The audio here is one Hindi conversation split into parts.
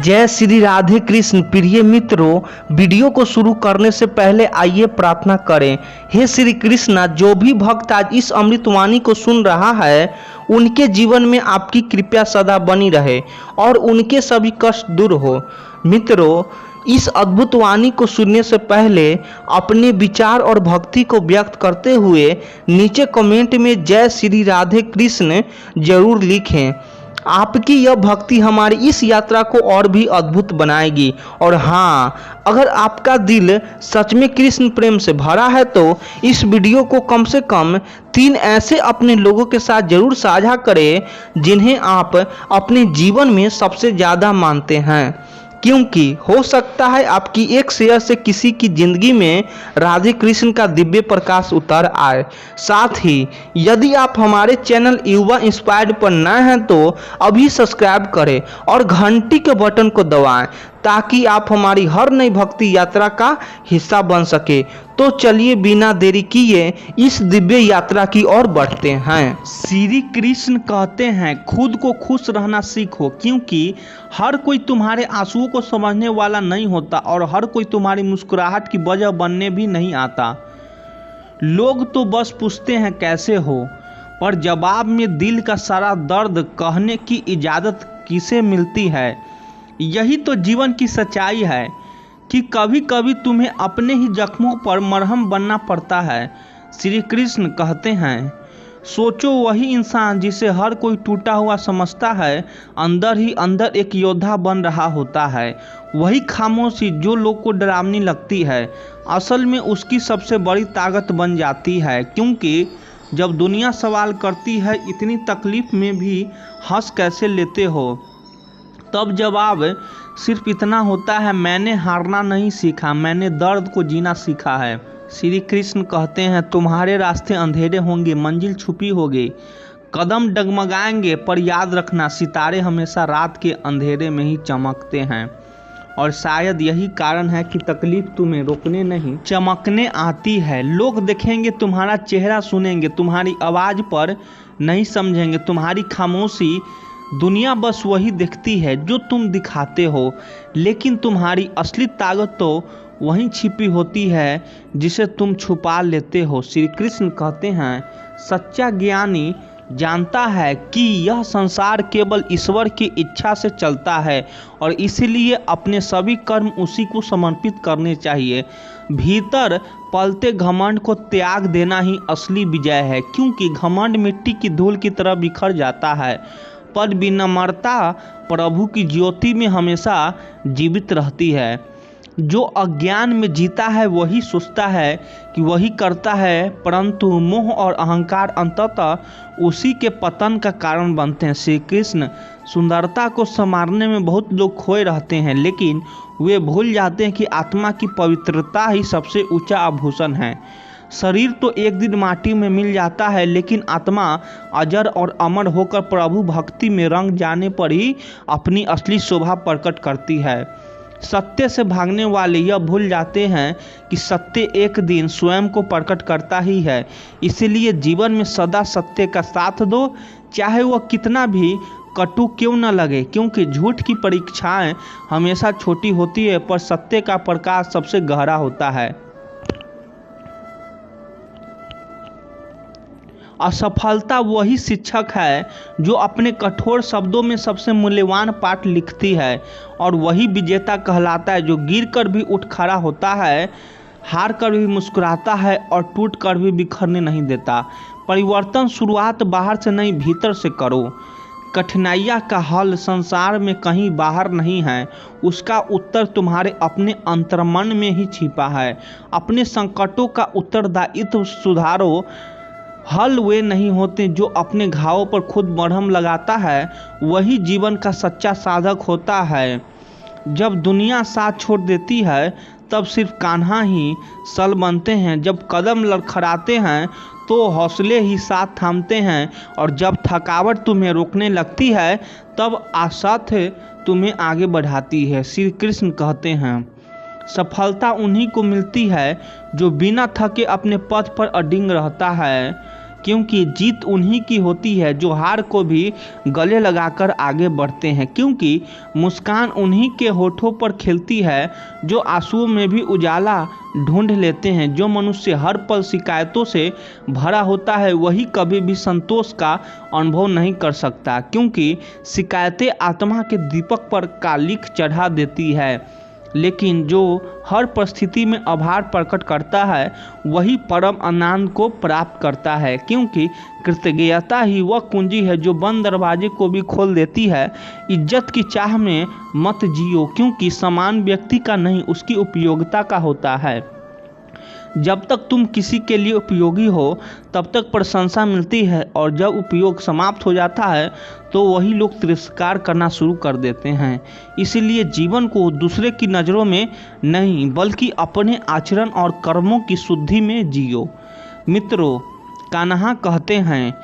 जय श्री राधे कृष्ण। प्रिय मित्रों, वीडियो को शुरू करने से पहले आइए प्रार्थना करें। हे श्री कृष्णा, जो भी भक्त आज इस अमृतवाणी को सुन रहा है उनके जीवन में आपकी कृपा सदा बनी रहे और उनके सभी कष्ट दूर हो। मित्रों, इस अद्भुत वाणी को सुनने से पहले अपने विचार और भक्ति को व्यक्त करते हुए नीचे कमेंट में जय श्री राधे कृष्ण जरूर लिखें। आपकी यह भक्ति हमारी इस यात्रा को और भी अद्भुत बनाएगी। और हाँ, अगर आपका दिल सच में कृष्ण प्रेम से भरा है तो इस वीडियो को कम से कम 3 ऐसे अपने लोगों के साथ जरूर साझा करें जिन्हें आप अपने जीवन में सबसे ज़्यादा मानते हैं, क्योंकि हो सकता है आपकी एक शेयर से किसी की जिंदगी में राधे कृष्ण का दिव्य प्रकाश उतर आए। साथ ही यदि आप हमारे चैनल युवा इंस्पायर्ड पर नए हैं तो अभी सब्सक्राइब करें और घंटी के बटन को दबाएं ताकि आप हमारी हर नई भक्ति यात्रा का हिस्सा बन सके। तो चलिए बिना देरी किए इस दिव्य यात्रा की ओर बढ़ते हैं। श्री कृष्ण कहते हैं, खुद को खुश रहना सीखो, क्योंकि हर कोई तुम्हारे आंसुओं को समझने वाला नहीं होता और हर कोई तुम्हारी मुस्कुराहट की वजह बनने भी नहीं आता। लोग तो बस पूछते हैं कैसे हो, पर जवाब में दिल का सारा दर्द कहने की इजाज़त किसे मिलती है। यही तो जीवन की सच्चाई है कि कभी कभी तुम्हें अपने ही जख्मों पर मरहम बनना पड़ता है। श्री कृष्ण कहते हैं, सोचो वही इंसान जिसे हर कोई टूटा हुआ समझता है अंदर ही अंदर एक योद्धा बन रहा होता है। वही खामोशी जो लोग को डरावनी लगती है असल में उसकी सबसे बड़ी ताकत बन जाती है, क्योंकि जब दुनिया सवाल करती है इतनी तकलीफ में भी हंस कैसे लेते हो, तब जवाब सिर्फ इतना होता है, मैंने हारना नहीं सीखा, मैंने दर्द को जीना सीखा है। श्री कृष्ण कहते हैं, तुम्हारे रास्ते अंधेरे होंगे, मंजिल छुपी होगी, कदम डगमगाएंगे, पर याद रखना सितारे हमेशा रात के अंधेरे में ही चमकते हैं। और शायद यही कारण है कि तकलीफ तुम्हें रोकने नहीं चमकने आती है। लोग देखेंगे तुम्हारा चेहरा, सुनेंगे तुम्हारी आवाज़ पर नहीं समझेंगे तुम्हारी खामोशी। दुनिया बस वही दिखती है जो तुम दिखाते हो, लेकिन तुम्हारी असली ताकत तो वहीं छिपी होती है जिसे तुम छुपा लेते हो। श्री कृष्ण कहते हैं, सच्चा ज्ञानी जानता है कि यह संसार केवल ईश्वर की इच्छा से चलता है और इसलिए अपने सभी कर्म उसी को समर्पित करने चाहिए। भीतर पलते घमंड को त्याग देना ही असली विजय है, क्योंकि घमंड मिट्टी की धूल की तरह बिखर जाता है, पर विनम्रता प्रभु की ज्योति में हमेशा जीवित रहती है। जो अज्ञान में जीता है वही सोचता है कि वही करता है, परंतु मोह और अहंकार अंततः उसी के पतन का कारण बनते हैं। श्री कृष्ण सुंदरता को संवारने में बहुत लोग खोए रहते हैं, लेकिन वे भूल जाते हैं कि आत्मा की पवित्रता ही सबसे ऊंचा आभूषण है। शरीर तो एक दिन माटी में मिल जाता है, लेकिन आत्मा अजर और अमर होकर प्रभु भक्ति में रंग जाने पर ही अपनी असली शोभा प्रकट करती है। सत्य से भागने वाले यह भूल जाते हैं कि सत्य एक दिन स्वयं को प्रकट करता ही है। इसलिए जीवन में सदा सत्य का साथ दो, चाहे वह कितना भी कटु क्यों न लगे, क्योंकि झूठ की परीक्षाएं हमेशा छोटी होती है पर सत्य का प्रकाश सबसे गहरा होता है। असफलता वही शिक्षक है जो अपने कठोर शब्दों में सबसे मूल्यवान पाठ लिखती है, और वही विजेता कहलाता है जो गिर कर भी उठ खड़ा होता है, हार कर भी मुस्कुराता है और टूट कर भी बिखरने नहीं देता। परिवर्तन शुरुआत बाहर से नहीं भीतर से करो। कठिनाइयाँ का हल संसार में कहीं बाहर नहीं है, उसका उत्तर तुम्हारे अपने अंतर्मन में ही छिपा है। अपने संकटों का उत्तरदायित्व सुधारो। हल वे नहीं होते जो अपने घावों पर खुद मरहम लगाता है, वही जीवन का सच्चा साधक होता है। जब दुनिया साथ छोड़ देती है तब सिर्फ कान्हा ही सल बनते हैं, जब कदम लड़खड़ाते हैं तो हौसले ही साथ थामते हैं, और जब थकावट तुम्हें रोकने लगती है तब आसाथ तुम्हें आगे बढ़ाती है। श्री कृष्ण कहते हैं, सफलता उन्हीं को मिलती है जो बिना थके अपने पथ पर अडिग रहता है, क्योंकि जीत उन्हीं की होती है जो हार को भी गले लगाकर आगे बढ़ते हैं, क्योंकि मुस्कान उन्हीं के होठों पर खिलती है जो आंसुओं में भी उजाला ढूंढ लेते हैं। जो मनुष्य हर पल शिकायतों से भरा होता है वही कभी भी संतोष का अनुभव नहीं कर सकता, क्योंकि शिकायतें आत्मा के दीपक पर कालिख चढ़ा देती है। लेकिन जो हर परिस्थिति में आभार प्रकट करता है वही परम आनंद को प्राप्त करता है, क्योंकि कृतज्ञता ही वह कुंजी है जो बंद दरवाजे को भी खोल देती है। इज्जत की चाह में मत जियो, क्योंकि सम्मान व्यक्ति का नहीं उसकी उपयोगिता का होता है। जब तक तुम किसी के लिए उपयोगी हो तब तक प्रशंसा मिलती है, और जब उपयोग समाप्त हो जाता है तो वही लोग तिरस्कार करना शुरू कर देते हैं। इसीलिए जीवन को दूसरे की नज़रों में नहीं बल्कि अपने आचरण और कर्मों की शुद्धि में जियो। मित्रों, कान्हा कहते हैं,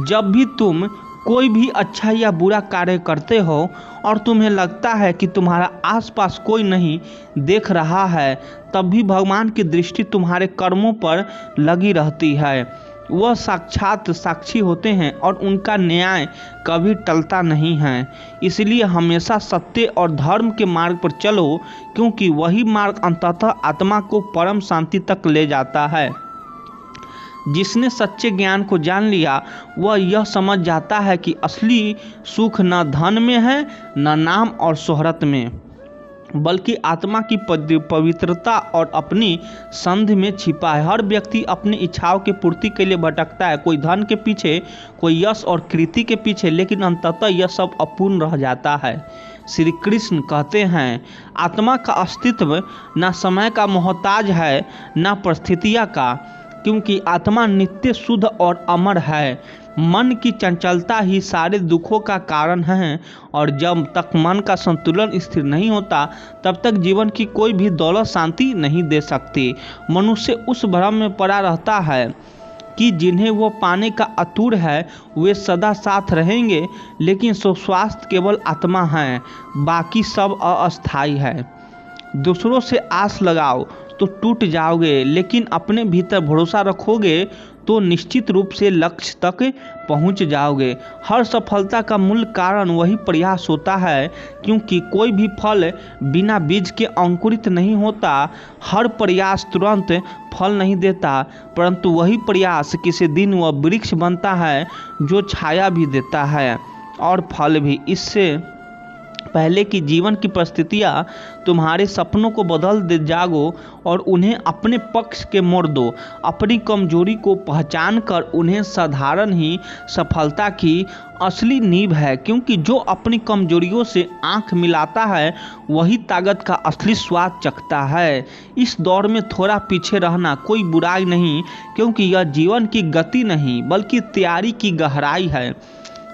जब भी तुम कोई भी अच्छा या बुरा कार्य करते हो और तुम्हें लगता है कि तुम्हारा आसपास कोई नहीं देख रहा है, तब भी भगवान की दृष्टि तुम्हारे कर्मों पर लगी रहती है। वह साक्षात साक्षी होते हैं और उनका न्याय कभी टलता नहीं है। इसलिए हमेशा सत्य और धर्म के मार्ग पर चलो, क्योंकि वही मार्ग अंततः आत्मा को परम शांति तक ले जाता है। जिसने सच्चे ज्ञान को जान लिया वह यह समझ जाता है कि असली सुख न धन में है न नाम और शोहरत में, बल्कि आत्मा की पवित्रता और अपनी संध में छिपा है। हर व्यक्ति अपनी इच्छाओं की पूर्ति के लिए भटकता है, कोई धन के पीछे, कोई यश और कीर्ति के पीछे, लेकिन अंततः यह सब अपूर्ण रह जाता है। श्री कृष्ण कहते हैं, आत्मा का अस्तित्व न समय का मोहताज है न परिस्थितियाँ का, क्योंकि आत्मा नित्य शुद्ध और अमर है। मन की चंचलता ही सारे दुखों का कारण है, और जब तक मन का संतुलन स्थिर नहीं होता तब तक जीवन की कोई भी दौलत शांति नहीं दे सकती। मनुष्य उस भ्रम में पड़ा रहता है कि जिन्हें वो पाने का आतुर है वे सदा साथ रहेंगे, लेकिन स्वास्थ्य केवल आत्मा है, बाकी सब अस्थायी है। दूसरों से आस लगाओ तो टूट जाओगे, लेकिन अपने भीतर भरोसा रखोगे तो निश्चित रूप से लक्ष्य तक पहुंच जाओगे। हर सफलता का मूल कारण वही प्रयास होता है, क्योंकि कोई भी फल बिना बीज के अंकुरित नहीं होता। हर प्रयास तुरंत फल नहीं देता, परंतु वही प्रयास किसी दिन वह वृक्ष बनता है जो छाया भी देता है और फल भी। इससे पहले कि जीवन की परिस्थितियाँ तुम्हारे सपनों को बदल दे, जागो और उन्हें अपने पक्ष के मोड़ दो। अपनी कमजोरी को पहचान कर उन्हें साधारण ही सफलता की असली नींव है, क्योंकि जो अपनी कमजोरियों से आंख मिलाता है वही ताकत का असली स्वाद चखता है। इस दौर में थोड़ा पीछे रहना कोई बुराई नहीं, क्योंकि यह जीवन की गति नहीं बल्कि तैयारी की गहराई है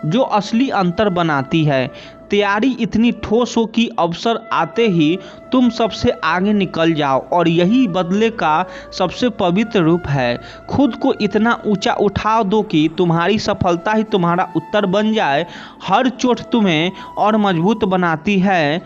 जो असली अंतर बनाती है। तैयारी इतनी ठोस हो कि अवसर आते ही तुम सबसे आगे निकल जाओ, और यही बदले का सबसे पवित्र रूप है। खुद को इतना ऊंचा उठा दो कि तुम्हारी सफलता ही तुम्हारा उत्तर बन जाए। हर चोट तुम्हें और मजबूत बनाती है,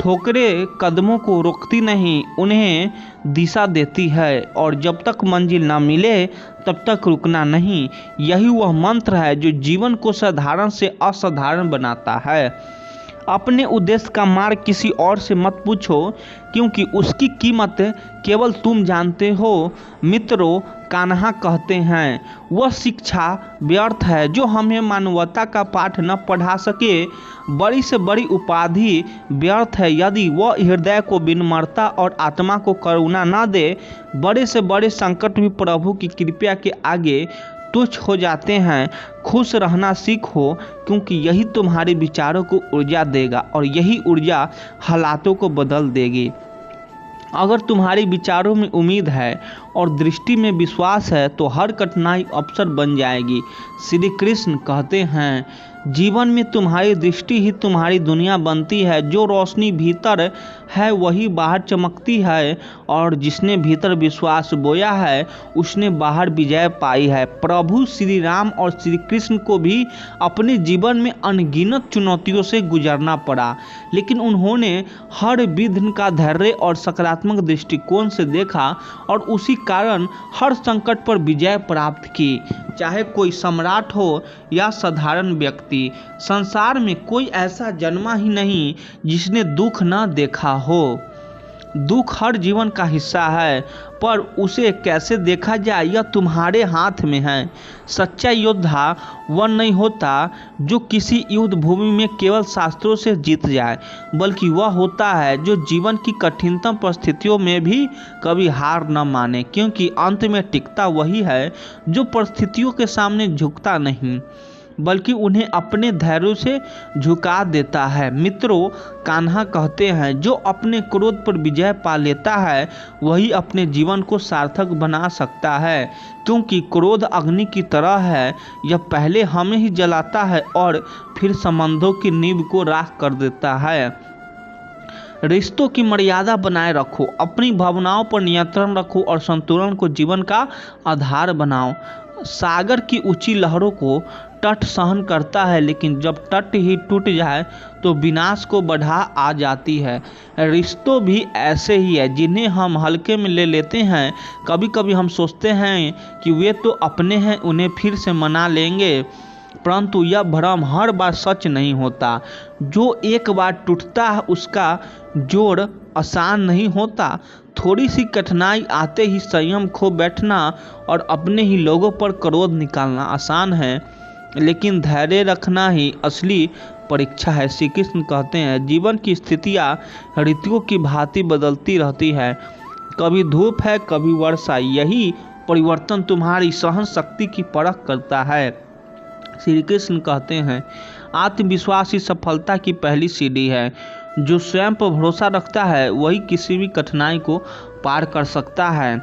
ठोकरें कदमों को रोकती नहीं, उन्हें दिशा देती है, और जब तक मंजिल ना मिले तब तक रुकना नहीं। यही वह मंत्र है जो जीवन को साधारण से असाधारण बनाता है। अपने उद्देश्य का मार्ग किसी और से मत पूछो, क्योंकि उसकी कीमत केवल तुम जानते हो। मित्रों, कान्हा कहते हैं, वह शिक्षा व्यर्थ है जो हमें मानवता का पाठ न पढ़ा सके। बड़ी से बड़ी उपाधि व्यर्थ है यदि वह हृदय को विनम्रता और आत्मा को करुणा न दे। बड़े से बड़े संकट भी प्रभु की कृपा के आगे तुच्छ हो जाते हैं। खुश रहना सीखो, क्योंकि यही तुम्हारे विचारों को ऊर्जा देगा और यही ऊर्जा हालातों को बदल देगी। अगर तुम्हारे विचारों में उम्मीद है और दृष्टि में विश्वास है तो हर कठिनाई अवसर बन जाएगी। श्री कृष्ण कहते हैं, जीवन में तुम्हारी दृष्टि ही तुम्हारी दुनिया बनती है। जो रोशनी भीतर है वही बाहर चमकती है, और जिसने भीतर विश्वास बोया है उसने बाहर विजय पाई है। प्रभु श्री राम और श्री कृष्ण को भी अपने जीवन में अनगिनत चुनौतियों से गुजरना पड़ा, लेकिन उन्होंने हर विघ्न का धैर्य और सकारात्मक दृष्टिकोण से देखा और उसी कारण हर संकट पर विजय प्राप्त की। चाहे कोई सम्राट हो या साधारण व्यक्ति। संसार में कोई ऐसा जन्मा ही नहीं जिसने दुख न देखा हो। दुख हर जीवन का हिस्सा है, पर उसे कैसे देखा जाए यह तुम्हारे हाथ में है। सच्चा योद्धा वह नहीं होता जो किसी युद्ध भूमि में केवल शास्त्रों से जीत जाए, बल्कि वह होता है जो जीवन की कठिनतम परिस्थितियों में भी कभी हार न माने, क्योंकि अंत में टिकता वही है जो परिस्थितियों के सामने झुकता नहीं बल्कि उन्हें अपने धैर्य से झुका देता है। मित्रों, कान्हा कहते हैं, जो अपने क्रोध पर विजय पा लेता है वही अपने जीवन को सार्थक बना सकता है, क्योंकि क्रोध अग्नि की तरह है, यह पहले हमें ही जलाता है और फिर संबंधों की नींव को राख कर देता है। रिश्तों की मर्यादा बनाए रखो, अपनी भावनाओं पर नियंत्रण रखो और संतुलन को जीवन का आधार बनाओ। सागर की ऊंची लहरों को तट सहन करता है, लेकिन जब तट ही टूट जाए तो विनाश को बढ़ा आ जाती है। रिश्तों भी ऐसे ही है जिन्हें हम हल्के में ले लेते हैं। कभी कभी हम सोचते हैं कि वे तो अपने हैं, उन्हें फिर से मना लेंगे, परंतु यह भ्रम हर बार सच नहीं होता। जो एक बार टूटता है उसका जोड़ आसान नहीं होता। थोड़ी सी कठिनाई आते ही संयम खो बैठना और अपने ही लोगों पर क्रोध निकालना आसान है, लेकिन धैर्य रखना ही असली परीक्षा है। श्री कृष्ण कहते हैं, जीवन की स्थितियाँ ऋतुओं की भांति बदलती रहती है, कभी धूप है कभी वर्षा, यही परिवर्तन तुम्हारी सहन शक्ति की परख करता है। श्री कृष्ण कहते हैं, आत्मविश्वास ही सफलता की पहली सीढ़ी है। जो स्वयं पर भरोसा रखता है वही किसी भी कठिनाई को पार कर सकता है।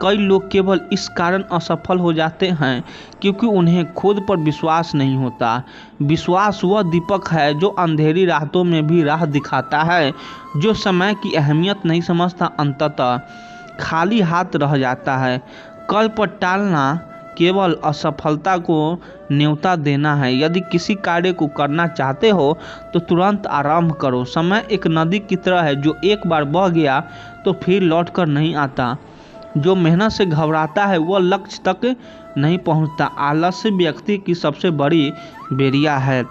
कई लोग केवल इस कारण असफल हो जाते हैं क्योंकि उन्हें खुद पर विश्वास नहीं होता। विश्वास वह दीपक है जो अंधेरी रातों में भी राह दिखाता है। जो समय की अहमियत नहीं समझता अंततः खाली हाथ रह जाता है। कल पर टालना केवल असफलता को न्योता देना है। यदि किसी कार्य को करना चाहते हो तो तुरंत आरंभ करो। समय एक नदी की तरह है, जो एक बार बह गया तो फिर लौटकर नहीं आता। जो मेहनत से घबराता है वह लक्ष्य तक नहीं पहुंचता। आलस्य व्यक्ति की सबसे बड़ी बेरिया है।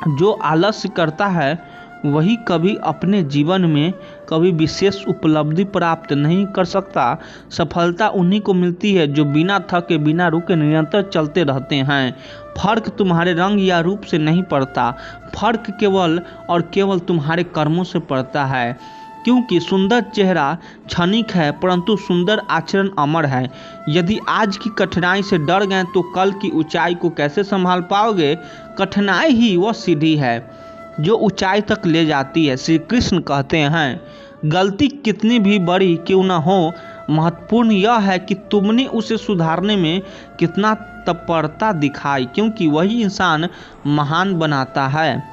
जो आलस्य करता है वही कभी अपने जीवन में कभी विशेष उपलब्धि प्राप्त नहीं कर सकता। सफलता उन्हीं को मिलती है जो बिना थके बिना रुके निरंतर चलते रहते हैं। फर्क तुम्हारे रंग या रूप से नहीं पड़ता, फर्क केवल और केवल तुम्हारे कर्मों से पड़ता है। क्योंकि सुंदर चेहरा क्षणिक है, परंतु सुंदर आचरण अमर है। यदि आज की कठिनाई से डर गए तो कल की ऊंचाई को कैसे संभाल पाओगे। कठिनाई ही वह सीढ़ी है जो ऊंचाई तक ले जाती है। श्री कृष्ण कहते हैं, गलती कितनी भी बड़ी क्यों न हो, महत्वपूर्ण यह है कि तुमने उसे सुधारने में कितना तत्परता दिखाई, क्योंकि वही इंसान महान बनाता है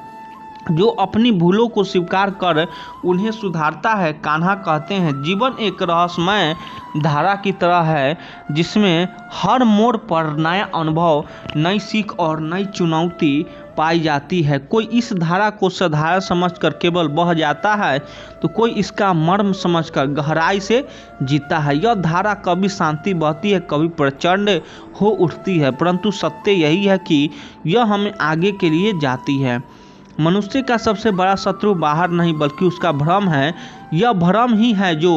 जो अपनी भूलों को स्वीकार कर उन्हें सुधारता है। कान्हा कहते हैं, जीवन एक रहस्यमय धारा की तरह है जिसमें हर मोड़ पर नया अनुभव, नई सीख और नई चुनौती पाई जाती है। कोई इस धारा को साधारण समझकर केवल बह जाता है तो कोई इसका मर्म समझकर गहराई से जीता है। यह धारा कभी शांति बहती है, कभी प्रचंड हो उठती है, परंतु सत्य यही है कि यह हमें आगे के लिए जाती है। मनुष्य का सबसे बड़ा शत्रु बाहर नहीं बल्कि उसका भ्रम है। यह भ्रम ही है जो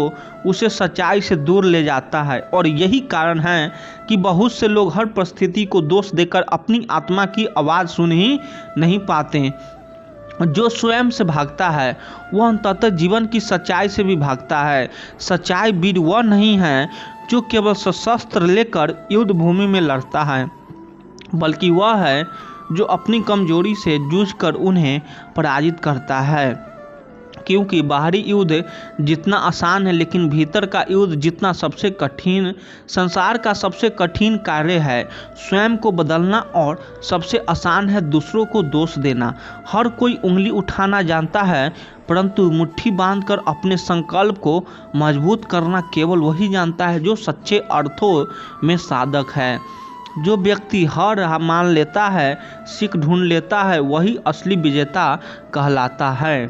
उसे सच्चाई से दूर ले जाता है, और यही कारण है कि बहुत से लोग हर परिस्थिति को दोष देकर अपनी आत्मा की आवाज़ सुन ही नहीं पाते। जो स्वयं से भागता है वह अंततः जीवन की सच्चाई से भी भागता है। सच्चाई वीर वह नहीं है जो केवल सशस्त्र लेकर युद्ध भूमि में लड़ता है, बल्कि वह है जो अपनी कमजोरी से जूझकर उन्हें पराजित करता है। क्योंकि बाहरी युद्ध जितना आसान है, लेकिन भीतर का युद्ध जितना सबसे कठिन। संसार का सबसे कठिन कार्य है स्वयं को बदलना और सबसे आसान है दूसरों को दोष देना। हर कोई उंगली उठाना जानता है, परंतु मुट्ठी बांधकर अपने संकल्प को मजबूत करना केवल वही जानता है जो सच्चे अर्थों में साधक है। जो व्यक्ति हार मान लेता है, सीख ढूंढ लेता है, वही असली विजेता कहलाता है।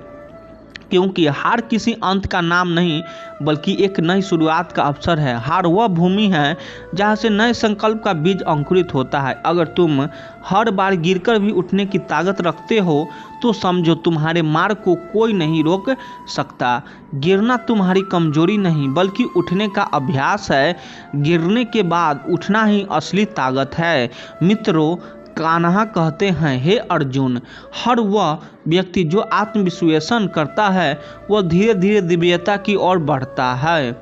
क्योंकि हार किसी अंत का नाम नहीं बल्कि एक नई शुरुआत का अवसर है। हार वह भूमि है जहाँ से नए संकल्प का बीज अंकुरित होता है। अगर तुम हर बार गिरकर भी उठने की ताकत रखते हो तो समझो तुम्हारे मार्ग को कोई नहीं रोक सकता। गिरना तुम्हारी कमजोरी नहीं बल्कि उठने का अभ्यास है। गिरने के बाद उठना ही असली ताकत है। मित्रों, कान्हा कहते हैं, हे अर्जुन, हर वह व्यक्ति जो आत्मविश्लेषण करता है वह धीरे धीरे दिव्यता की ओर बढ़ता है,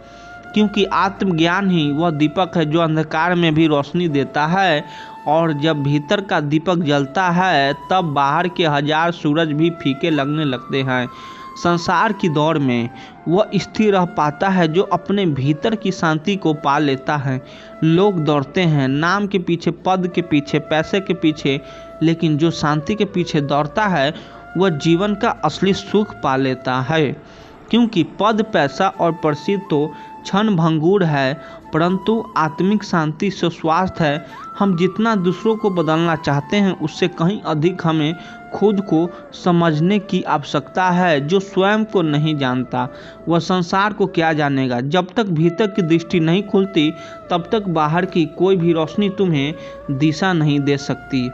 क्योंकि आत्मज्ञान ही वह दीपक है जो अंधकार में भी रोशनी देता है। और जब भीतर का दीपक जलता है तब बाहर के हजार सूरज भी फीके लगने लगते हैं। संसार की दौड़ में वह स्थिर रह पाता है जो अपने भीतर की शांति को पा लेता है। लोग दौड़ते हैं नाम के पीछे, पद के पीछे, पैसे के पीछे, लेकिन जो शांति के पीछे दौड़ता है वह जीवन का असली सुख पा लेता है। क्योंकि पद, पैसा और प्रसिद्ध तो क्षण भंगुर है, परंतु आत्मिक शांति शाश्वत है। हम जितना दूसरों को बदलना चाहते हैं उससे कहीं अधिक हमें खुद को समझने की आवश्यकता है। जो स्वयं को नहीं जानता वह संसार को क्या जानेगा। जब तक भीतर की दृष्टि नहीं खुलती तब तक बाहर की कोई भी रोशनी तुम्हें दिशा नहीं दे सकती।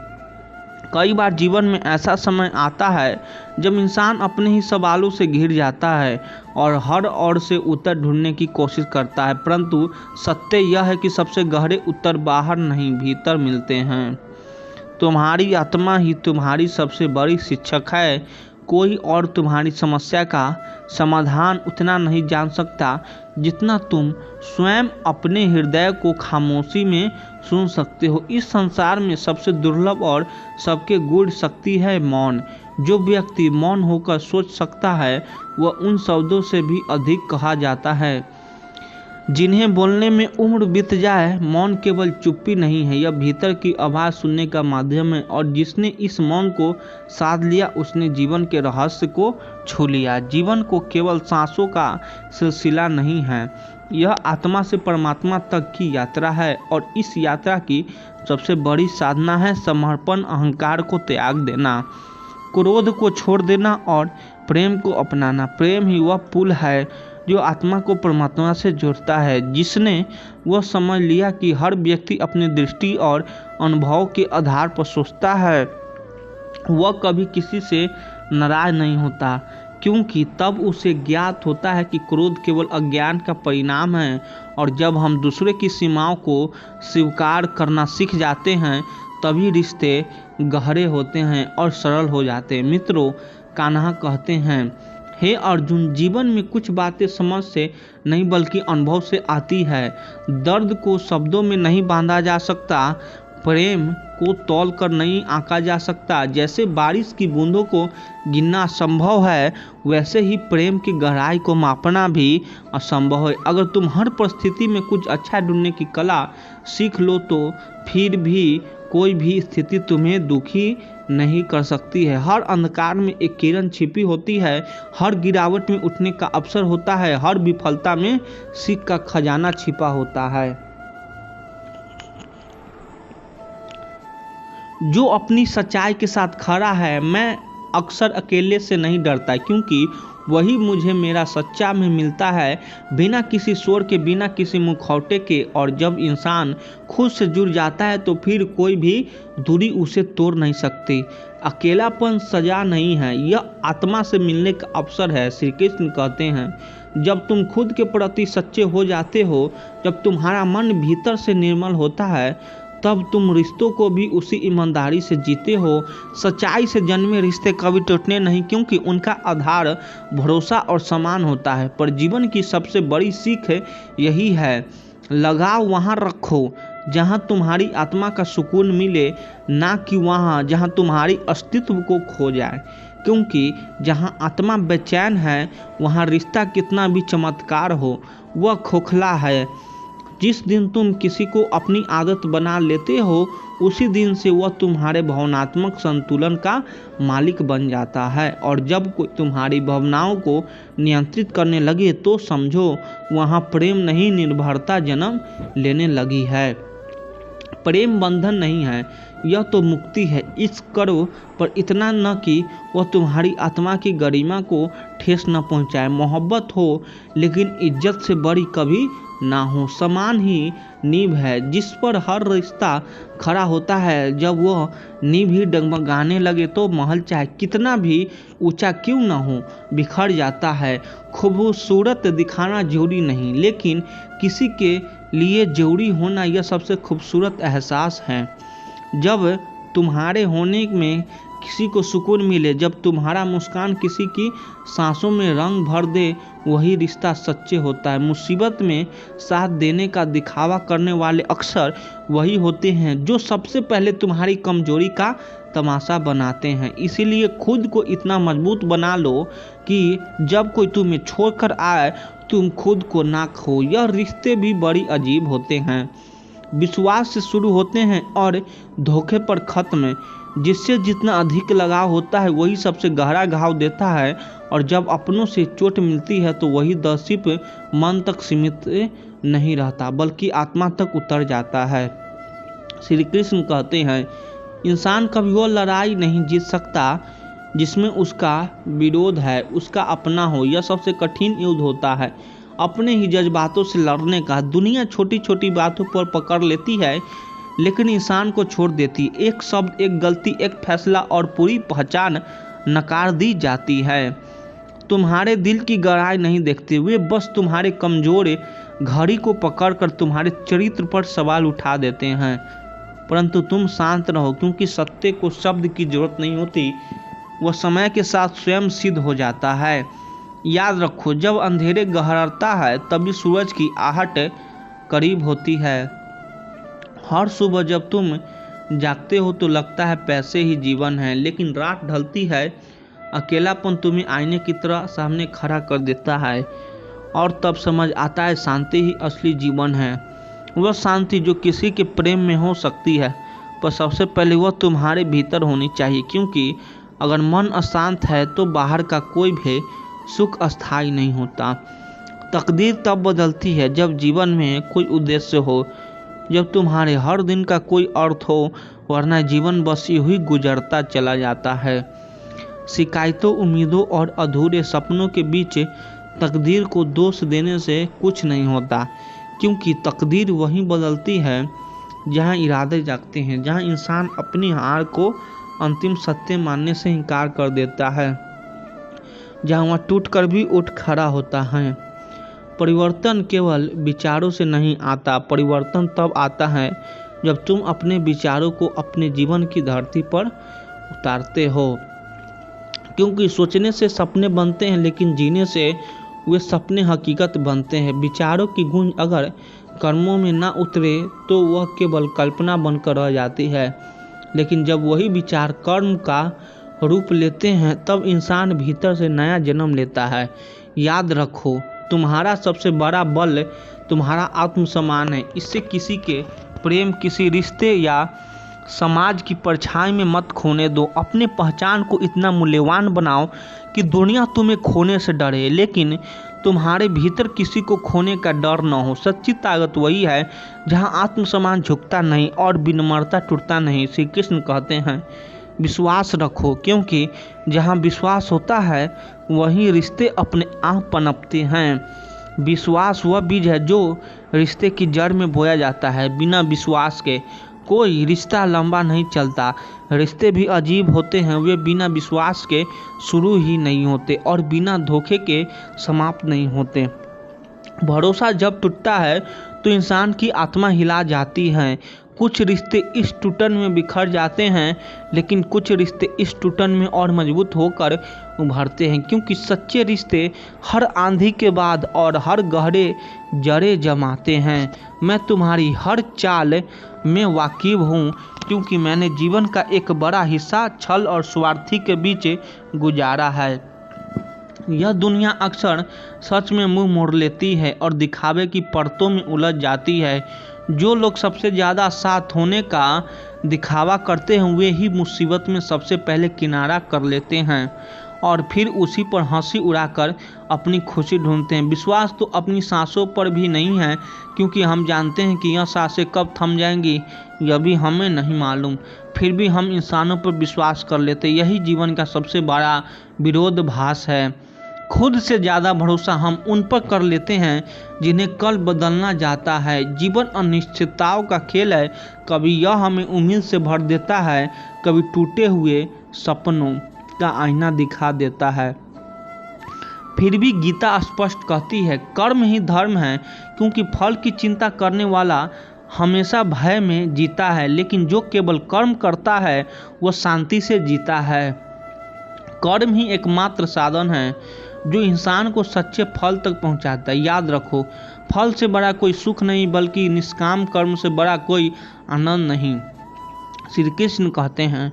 कई बार जीवन में ऐसा समय आता है जब इंसान अपने ही सवालों से घिर जाता है और हर ओर से उत्तर ढूंढने की कोशिश करता है, परंतु सत्य यह है कि सबसे गहरे उत्तर बाहर नहीं भीतर मिलते हैं। तुम्हारी आत्मा ही तुम्हारी सबसे बड़ी शिक्षक है। कोई और तुम्हारी समस्या का समाधान उतना नहीं जान सकता जितना तुम स्वयं अपने हृदय को खामोशी में सुन सकते हो। इस संसार में सबसे दुर्लभ और सबके गूढ़ शक्ति है मौन। जो व्यक्ति मौन होकर सोच सकता है वह उन शब्दों से भी अधिक कहा जाता है जिन्हें बोलने में उम्र बीत जाए। मौन केवल चुप्पी नहीं है, यह भीतर की आवाज़ सुनने का माध्यम है, और जिसने इस मौन को साध लिया उसने जीवन के रहस्य को छू लिया। जीवन को केवल सांसों का सिलसिला नहीं है, यह आत्मा से परमात्मा तक की यात्रा है, और इस यात्रा की सबसे बड़ी साधना है समर्पण, अहंकार को त्याग देना, क्रोध को छोड़ देना और प्रेम को अपनाना। प्रेम ही वह पुल है जो आत्मा को परमात्मा से जोड़ता है। जिसने वह समझ लिया कि हर व्यक्ति अपनी दृष्टि और अनुभव के आधार पर सोचता है, वह कभी किसी से नाराज नहीं होता, क्योंकि तब उसे ज्ञात होता है कि क्रोध केवल अज्ञान का परिणाम है। और जब हम दूसरे की सीमाओं को स्वीकार करना सीख जाते हैं तभी रिश्ते गहरे होते हैं और सरल हो जाते हैं। मित्रों, कान्हा कहते हैं, हे अर्जुन, जीवन में कुछ बातें समझ से नहीं बल्कि अनुभव से आती है। दर्द को शब्दों में नहीं बांधा जा सकता, प्रेम को तौल कर नहीं आंका जा सकता। जैसे बारिश की बूंदों को गिनना असंभव है, वैसे ही प्रेम की गहराई को मापना भी असंभव है। अगर तुम हर परिस्थिति में कुछ अच्छा ढूंढने की कला सीख लो तो फिर भी कोई भी स्थिति तुम्हें दुखी नहीं कर सकती है। हर अंधकार में एक किरण छिपी होती है, हर गिरावट में उठने का अवसर होता है, हर विफलता में सीख का खजाना छिपा होता है। जो अपनी सच्चाई के साथ खड़ा है, मैं अक्सर अकेले से नहीं डरता, क्योंकि वही मुझे मेरा सच्चा में मिलता है, बिना किसी शोर के, बिना किसी मुखौटे के। और जब इंसान खुद से जुड़ जाता है तो फिर कोई भी दूरी उसे तोड़ नहीं सकती। अकेलापन सजा नहीं है, यह आत्मा से मिलने का अवसर है। श्री कृष्ण कहते हैं, जब तुम खुद के प्रति सच्चे हो जाते हो, जब तुम्हारा मन भीतर से निर्मल होता है, तब तुम रिश्तों को भी उसी ईमानदारी से जीते हो। सच्चाई से जन्मे रिश्ते कभी टूटने नहीं, क्योंकि उनका आधार भरोसा और सम्मान होता है। पर जीवन की सबसे बड़ी सीख यही है, लगाव वहाँ रखो जहाँ तुम्हारी आत्मा का सुकून मिले, ना कि वहाँ जहाँ तुम्हारी अस्तित्व को खो जाए। क्योंकि जहाँ आत्मा बेचैन है वहाँ रिश्ता कितना भी चमत्कार हो वह खोखला है। जिस दिन तुम किसी को अपनी आदत बना लेते हो उसी दिन से वह तुम्हारे भावनात्मक संतुलन का मालिक बन जाता है। और जब कोई तुम्हारी भावनाओं को नियंत्रित करने लगे तो समझो वहाँ प्रेम नहीं निर्भरता जन्म लेने लगी है। प्रेम बंधन नहीं है, यह तो मुक्ति है। इस करो पर इतना न कि वह तुम्हारी आत्मा की गरिमा को ठेस न पहुंचाए। मोहब्बत हो लेकिन इज्जत से बड़ी कभी ना हो। समान ही नींव है जिस पर हर रिश्ता खड़ा होता है। जब वह नींव ही डगमगाने लगे तो महल चाहे कितना भी ऊंचा क्यों न हो बिखर जाता है। खूबसूरत दिखाना जरूरी नहीं, लेकिन किसी के लिए जरूरी होना यह सबसे खूबसूरत एहसास है। जब तुम्हारे होने में किसी को सुकून मिले, जब तुम्हारा मुस्कान किसी की सांसों में रंग भर दे, वही रिश्ता सच्चे होता है। मुसीबत में साथ देने का दिखावा करने वाले अक्सर वही होते हैं जो सबसे पहले तुम्हारी कमजोरी का तमाशा बनाते हैं। इसीलिए खुद को इतना मजबूत बना लो कि जब कोई तुम्हें छोड़कर आए तुम खुद को ना खो। यह रिश्ते भी बड़ी अजीब होते हैं, विश्वास से शुरू होते हैं और धोखे पर खत्म। जिससे जितना अधिक लगाव होता है वही सबसे गहरा घाव देता है, और जब अपनों से चोट मिलती है तो वही दर्द सिर्फ मन तक सीमित नहीं रहता बल्कि आत्मा तक उतर जाता है। श्री कृष्ण कहते हैं, इंसान कभी वो लड़ाई नहीं जीत सकता जिसमें उसका विरोध है उसका अपना हो। यह सबसे कठिन युद्ध होता है, अपने ही जज्बातों से लड़ने का। दुनिया छोटी छोटी बातों पर पकड़ लेती है लेकिन इंसान को छोड़ देती। एक शब्द, एक गलती, एक फैसला और पूरी पहचान नकार दी जाती है। तुम्हारे दिल की गहराई नहीं देखते, वे बस तुम्हारे कमजोर घड़ी को पकड़कर तुम्हारे चरित्र पर सवाल उठा देते हैं। परंतु तुम शांत रहो, क्योंकि सत्य को शब्द की जरूरत नहीं होती, वह समय के साथ स्वयं सिद्ध हो जाता है। याद रखो, जब अंधेरे गहराता है तभी सूरज की आहट करीब होती है। हर सुबह जब तुम जागते हो तो लगता है पैसे ही जीवन है, लेकिन रात ढलती है अकेलापन तुम्हें आईने की तरह सामने खड़ा कर देता है, और तब समझ आता है शांति ही असली जीवन है। वह शांति जो किसी के प्रेम में हो सकती है, पर सबसे पहले वह तुम्हारे भीतर होनी चाहिए, क्योंकि अगर मन अशांत है तो बाहर का कोई भी सुख अस्थायी नहीं होता। तकदीर तब बदलती है जब जीवन में कोई उद्देश्य हो, जब तुम्हारे हर दिन का कोई अर्थ हो, वरना जीवन बस यूं ही गुजरता चला जाता है। शिकायतों, उम्मीदों और अधूरे सपनों के बीच तकदीर को दोष देने से कुछ नहीं होता, क्योंकि तकदीर वहीं बदलती है जहां इरादे जागते हैं, जहां इंसान अपनी हार को अंतिम सत्य मानने से इनकार कर देता है, जहां वह टूटकर भी उठ खड़ा होता है। परिवर्तन केवल विचारों से नहीं आता, परिवर्तन तब आता है जब तुम अपने विचारों को अपने जीवन की धरती पर उतारते हो, क्योंकि सोचने से सपने बनते हैं लेकिन जीने से वे सपने हकीकत बनते हैं। विचारों की गूंज अगर कर्मों में ना उतरे तो वह केवल कल्पना बनकर रह जाती है, लेकिन जब वही विचार कर्म का रूप लेते हैं तब इंसान भीतर से नया जन्म लेता है। याद रखो, तुम्हारा सबसे बड़ा बल तुम्हारा आत्मसम्मान है। इससे किसी के प्रेम, किसी रिश्ते या समाज की परछाई में मत खोने दो। अपने पहचान को इतना मूल्यवान बनाओ कि दुनिया तुम्हें खोने से डरे, लेकिन तुम्हारे भीतर किसी को खोने का डर न हो। सच्ची ताकत वही है जहां आत्मसम्मान झुकता नहीं और विनम्रता टूटता नहीं। श्री कृष्ण कहते हैं, विश्वास रखो, क्योंकि जहां विश्वास होता है वहीं रिश्ते अपने आप पनपते हैं। विश्वास वह बीज है जो रिश्ते की जड़ में बोया जाता है। बिना विश्वास के कोई रिश्ता लंबा नहीं चलता। रिश्ते भी अजीब होते हैं, वे बिना विश्वास के शुरू ही नहीं होते और बिना धोखे के समाप्त नहीं होते। भरोसा जब टूटता है तो इंसान की आत्मा हिला जाती है। कुछ रिश्ते इस टूटन में बिखर जाते हैं, लेकिन कुछ रिश्ते इस टूटन में और मजबूत होकर उभरते हैं, क्योंकि सच्चे रिश्ते हर आंधी के बाद और हर गहरे जड़े जमाते हैं। मैं तुम्हारी हर चाल में वाकिफ हूँ, क्योंकि मैंने जीवन का एक बड़ा हिस्सा छल और स्वार्थी के बीच गुजारा है। यह दुनिया अक्सर सच में मुंह मोड़ लेती है और दिखावे की परतों में उलझ जाती है। जो लोग सबसे ज़्यादा साथ होने का दिखावा करते हैं वे ही मुसीबत में सबसे पहले किनारा कर लेते हैं। और फिर उसी पर हंसी उड़ाकर अपनी खुशी ढूंढते हैं। विश्वास तो अपनी सांसों पर भी नहीं है, क्योंकि हम जानते हैं कि यह सांसें कब थम जाएंगी यह भी हमें नहीं मालूम। फिर भी हम इंसानों पर विश्वास कर लेते। यही जीवन का सबसे बड़ा विरोधाभास है। खुद से ज़्यादा भरोसा हम उन पर कर लेते हैं जिन्हें कल बदलना जाता है। जीवन अनिश्चितताओं का खेल है। कभी यह हमें उम्मीद से भर देता है, कभी टूटे हुए सपनों का आईना दिखा देता है। फिर भी गीता स्पष्ट कहती है, कर्म ही धर्म है, क्योंकि फल की चिंता करने वाला हमेशा भय में जीता है, लेकिन जो केवल कर्म करता है वह शांति से जीता है। कर्म ही एकमात्र साधन है जो इंसान को सच्चे फल तक पहुंचाता है। याद रखो, फल से बड़ा कोई सुख नहीं, बल्कि निष्काम कर्म से बड़ा कोई आनंद नहीं। श्री कृष्ण कहते हैं,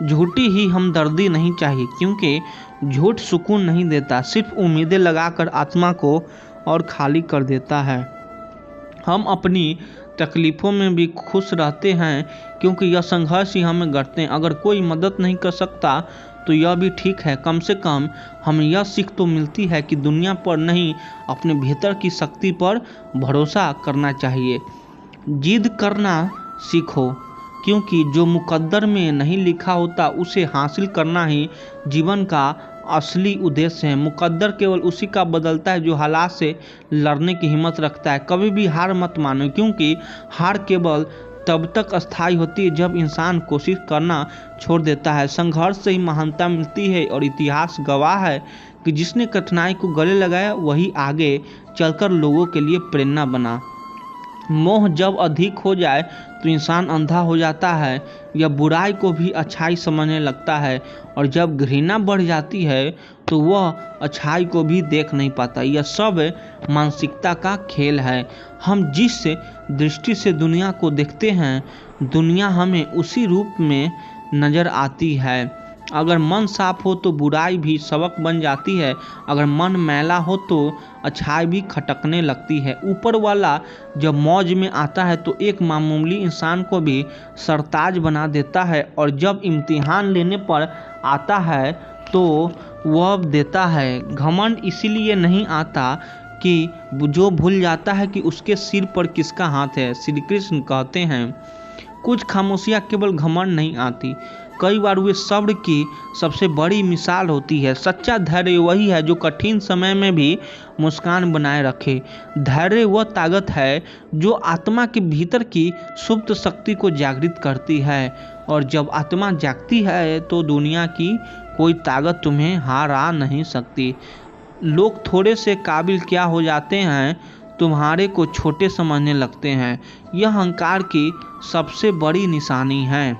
झूठी ही हमदर्दी नहीं चाहिए, क्योंकि झूठ सुकून नहीं देता, सिर्फ उम्मीदें लगाकर आत्मा को और खाली कर देता है। हम अपनी तकलीफ़ों में भी खुश रहते हैं, क्योंकि यह संघर्ष ही हमें गढ़ते हैं। अगर कोई मदद नहीं कर सकता तो यह भी ठीक है। कम से कम हमें यह सीख तो मिलती है कि दुनिया पर नहीं, अपने भीतर की शक्ति पर भरोसा करना चाहिए। जिद करना सीखो, क्योंकि जो मुकद्दर में नहीं लिखा होता उसे हासिल करना ही जीवन का असली उद्देश्य है। मुकद्दर केवल उसी का बदलता है जो हालात से लड़ने की हिम्मत रखता है। कभी भी हार मत मानो, क्योंकि हार केवल तब तक अस्थायी होती है जब इंसान कोशिश करना छोड़ देता है। संघर्ष से ही महानता मिलती है, और इतिहास गवाह है कि जिसने कठिनाई को गले लगाया वही आगे चलकर लोगों के लिए प्रेरणा बना। मोह जब अधिक हो जाए तो इंसान अंधा हो जाता है, यह बुराई को भी अच्छाई समझने लगता है, और जब घृणा बढ़ जाती है तो वह अच्छाई को भी देख नहीं पाता। यह सब मानसिकता का खेल है। हम जिस दृष्टि से दुनिया को देखते हैं, दुनिया हमें उसी रूप में नज़र आती है। अगर मन साफ हो तो बुराई भी सबक बन जाती है, अगर मन मैला हो तो अच्छाई भी खटकने लगती है। ऊपर वाला जब मौज में आता है तो एक मामूली इंसान को भी सरताज बना देता है, और जब इम्तिहान लेने पर आता है तो वह देता है। घमंड इसीलिए नहीं आता कि जो भूल जाता है कि उसके सिर पर किसका हाथ है। श्री कृष्ण कहते हैं, कुछ खामोशियाँ केवल घमंड नहीं आती, कई बार वे सब्र की सबसे बड़ी मिसाल होती है। सच्चा धैर्य वही है जो कठिन समय में भी मुस्कान बनाए रखे। धैर्य वह ताकत है जो आत्मा के भीतर की सुप्त शक्ति को जागृत करती है, और जब आत्मा जागती है तो दुनिया की कोई ताकत तुम्हें हरा नहीं सकती। लोग थोड़े से काबिल क्या हो जाते हैं, तुम्हारे को छोटे समझने लगते हैं। यह अहंकार की सबसे बड़ी निशानी है।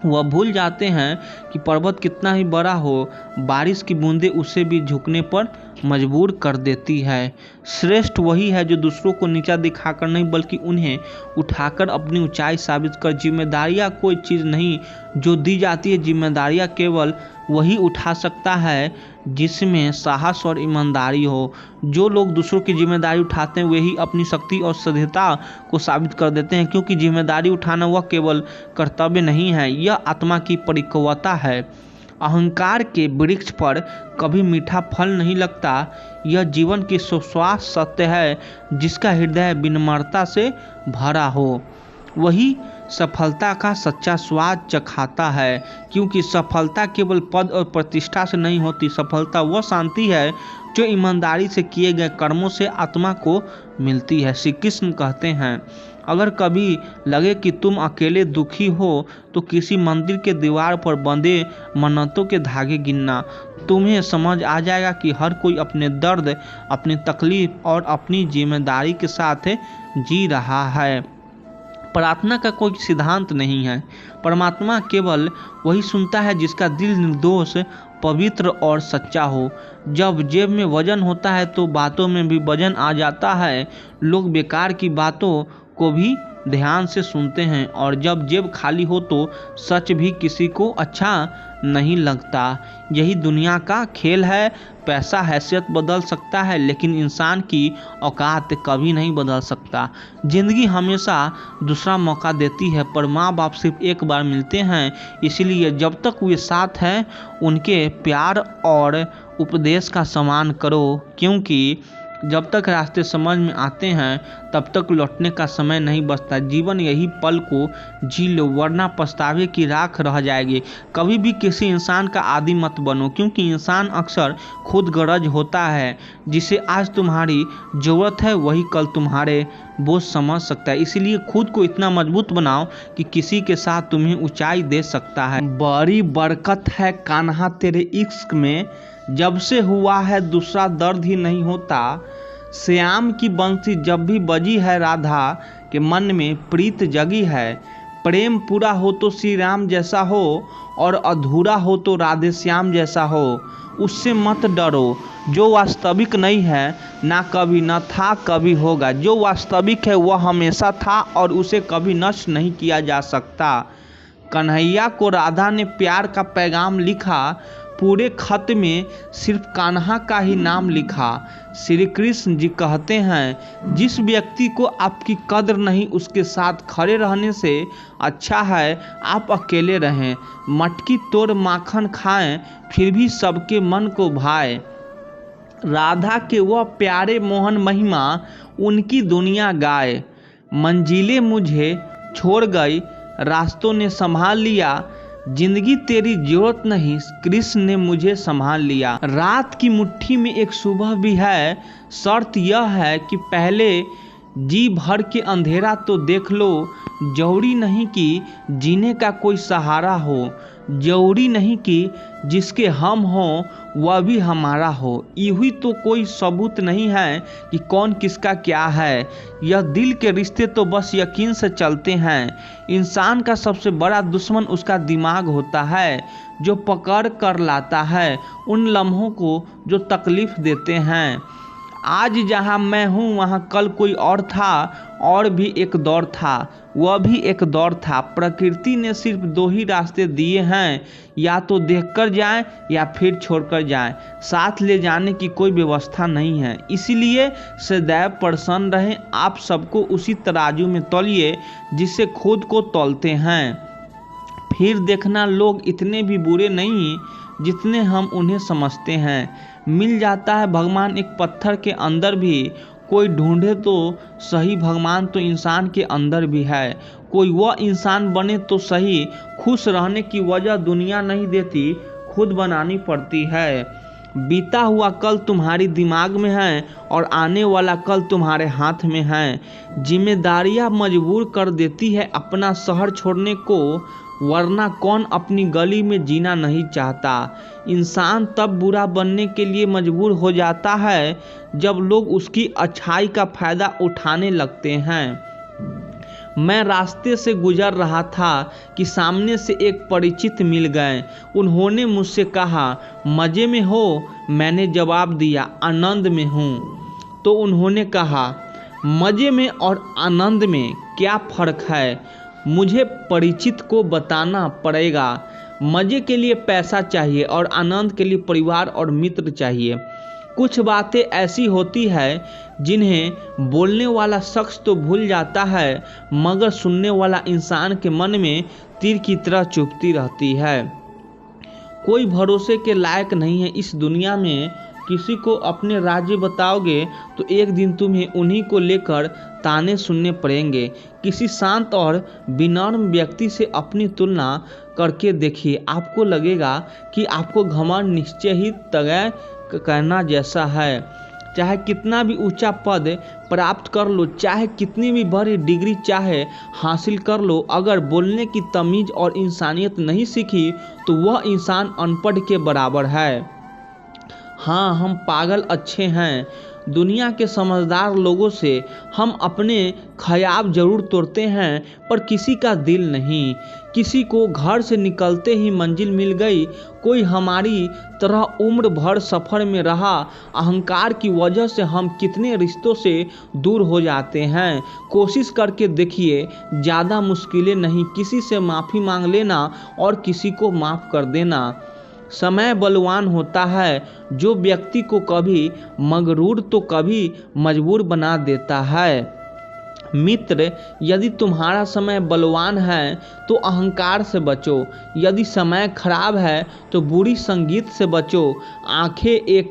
वह भूल जाते हैं कि पर्वत कितना ही बड़ा हो, बारिश की बूंदें उसे भी झुकने पर मजबूर कर देती है। श्रेष्ठ वही है जो दूसरों को नीचा दिखाकर नहीं, बल्कि उन्हें उठाकर अपनी ऊंचाई साबित कर। जिम्मेदारियां कोई चीज़ नहीं जो दी जाती है, जिम्मेदारियां केवल वही उठा सकता है जिसमें साहस और ईमानदारी हो। जो लोग दूसरों की जिम्मेदारी उठाते हैं वही अपनी शक्ति और सभ्यता को साबित कर देते हैं, क्योंकि जिम्मेदारी उठाना वह केवल कर्तव्य नहीं है, यह आत्मा की परिपक्वता है। अहंकार के वृक्ष पर कभी मीठा फल नहीं लगता। यह जीवन की शाश्वत सत्य है। जिसका हृदय विनम्रता से भरा हो वही सफलता का सच्चा स्वाद चखाता है, क्योंकि सफलता केवल पद और प्रतिष्ठा से नहीं होती। सफलता वह शांति है जो ईमानदारी से किए गए कर्मों से आत्मा को मिलती है। श्री कृष्ण कहते हैं, अगर कभी लगे कि तुम अकेले दुखी हो तो किसी मंदिर के दीवार पर बंधे मन्नतों के धागे गिनना। तुम्हें समझ आ जाएगा कि हर कोई अपने दर्द, अपनी तकलीफ और अपनी जिम्मेदारी के साथ जी रहा है। प्रार्थना का कोई सिद्धांत नहीं है। परमात्मा केवल वही सुनता है जिसका दिल निर्दोष, पवित्र और सच्चा हो। जब जेब में वजन होता है तो बातों में भी वजन आ जाता है। लोग बेकार की बातों को भी ध्यान से सुनते हैं, और जब जेब खाली हो तो सच भी किसी को अच्छा नहीं लगता। यही दुनिया का खेल है। पैसा हैसियत बदल सकता है, लेकिन इंसान की औकात कभी नहीं बदल सकता। ज़िंदगी हमेशा दूसरा मौका देती है, पर माँ बाप सिर्फ एक बार मिलते हैं। इसलिए जब तक वे साथ हैं उनके प्यार और उपदेश का सम्मान करो, क्योंकि जब तक रास्ते समझ में आते हैं तब तक लौटने का समय नहीं बचता। जीवन यही पल को जी लो, वरना पछतावे की राख रह जाएगी। कभी भी किसी इंसान का आदी मत बनो, क्योंकि इंसान अक्सर खुद गरज होता है। जिसे आज तुम्हारी ज़रूरत है वही कल तुम्हारे बोझ समझ सकता है। इसलिए खुद को इतना मजबूत बनाओ कि किसी के साथ तुम्हें ऊंचाई दे सकता है। बड़ी बरकत है कान्हा तेरे इश्क में, जब से हुआ है दूसरा दर्द ही नहीं होता। श्याम की बंसी जब भी बजी है, राधा के मन में प्रीत जगी है। प्रेम पूरा हो तो श्री राम जैसा हो, और अधूरा हो तो राधे श्याम जैसा हो। उससे मत डरो जो वास्तविक नहीं है, ना कभी न था कभी होगा। जो वास्तविक है वह हमेशा था और उसे कभी नष्ट नहीं किया जा सकता। कन्हैया को राधा ने प्यार का पैगाम लिखा, पूरे खत में सिर्फ कान्हा का ही नाम लिखा। श्री कृष्ण जी कहते हैं, जिस व्यक्ति को आपकी कद्र नहीं, उसके साथ खड़े रहने से अच्छा है आप अकेले रहें। मटकी तोड़ माखन खाएं, फिर भी सबके मन को भाए। राधा के वह प्यारे मोहन महिमा, उनकी दुनिया गाए। मंजिलें मुझे छोड़ गई, रास्तों ने संभाल लिया। जिंदगी तेरी जरूरत नहीं, कृष्ण ने मुझे संभाल लिया। रात की मुट्ठी में एक सुबह भी है, शर्त यह है कि पहले जी भर के अंधेरा तो देख लो। जरूरी नहीं कि जीने का कोई सहारा हो, जरूरी नहीं कि जिसके हम हों वह भी हमारा हो। यही तो कोई सबूत नहीं है कि कौन किसका क्या है। यह दिल के रिश्ते तो बस यकीन से चलते हैं। इंसान का सबसे बड़ा दुश्मन उसका दिमाग होता है, जो पकड़ कर लाता है उन लम्हों को जो तकलीफ देते हैं। आज जहाँ मैं हूँ वहाँ कल कोई और था, और भी एक दौर था, वह भी एक दौर था। प्रकृति ने सिर्फ दो ही रास्ते दिए हैं, या तो देखकर जाएं या फिर छोड़कर जाएं। साथ ले जाने की कोई व्यवस्था नहीं है। इसीलिए सदैव प्रसन्न रहें। आप सबको उसी तराजू में तौलिए जिससे खुद को तौलते हैं। फिर देखना लोग इतने भी बुरे नहीं जितने हम उन्हें समझते हैं। मिल जाता है भगवान एक पत्थर के अंदर भी। कोई ढूंढे तो सही, भगवान तो इंसान के अंदर भी है। कोई वह इंसान बने तो सही, खुश रहने की वजह दुनिया नहीं देती, खुद बनानी पड़ती है। बीता हुआ कल तुम्हारी दिमाग में है और आने वाला कल तुम्हारे हाथ में है। जिम्मेदारियां मजबूर कर देती है अपना शहर छोड़ने को, वरना कौन अपनी गली में जीना नहीं चाहता। इंसान तब बुरा बनने के लिए मजबूर हो जाता है जब लोग उसकी अच्छाई का फायदा उठाने लगते हैं। मैं रास्ते से गुजर रहा था कि सामने से एक परिचित मिल गए। उन्होंने मुझसे कहा, मज़े में हो? मैंने जवाब दिया, आनंद में हूँ। तो उन्होंने कहा, मज़े में और आनंद में क्या फ़र्क है? मुझे परिचित को बताना पड़ेगा। मज़े के लिए पैसा चाहिए और आनंद के लिए परिवार और मित्र चाहिए। कुछ बातें ऐसी होती है जिन्हें बोलने वाला शख्स तो भूल जाता है, मगर सुनने वाला इंसान के मन में तीर की तरह चुभती रहती है। कोई भरोसे के लायक नहीं है इस दुनिया में। किसी को अपने राज्य बताओगे तो एक दिन तुम्हें उन्हीं को लेकर ताने सुनने पड़ेंगे। किसी शांत और विनम्र व्यक्ति से अपनी तुलना करके देखिए, आपको लगेगा कि आपको घमंड निश्चय ही तय करना जैसा है। चाहे कितना भी ऊंचा पद प्राप्त कर लो, चाहे कितनी भी बड़ी डिग्री चाहे हासिल कर लो, अगर बोलने की तमीज़ और इंसानियत नहीं सीखी तो वह इंसान अनपढ़ के बराबर है। हाँ, हम पागल अच्छे हैं, दुनिया के समझदार लोगों से हम अपने ख्याल जरूर तोड़ते हैं, पर किसी का दिल नहीं। किसी को घर से निकलते ही मंजिल मिल गई, कोई हमारी तरह उम्र भर सफ़र में रहा। अहंकार की वजह से हम कितने रिश्तों से दूर हो जाते हैं। कोशिश करके देखिए, ज़्यादा मुश्किलें नहीं, किसी से माफ़ी मांग लेना और किसी को माफ़ कर देना। समय बलवान होता है, जो व्यक्ति को कभी मगरूर तो कभी मजबूर बना देता है। मित्र, यदि तुम्हारा समय बलवान है तो अहंकार से बचो, यदि समय खराब है तो बुरी संगीत से बचो। आंखें एक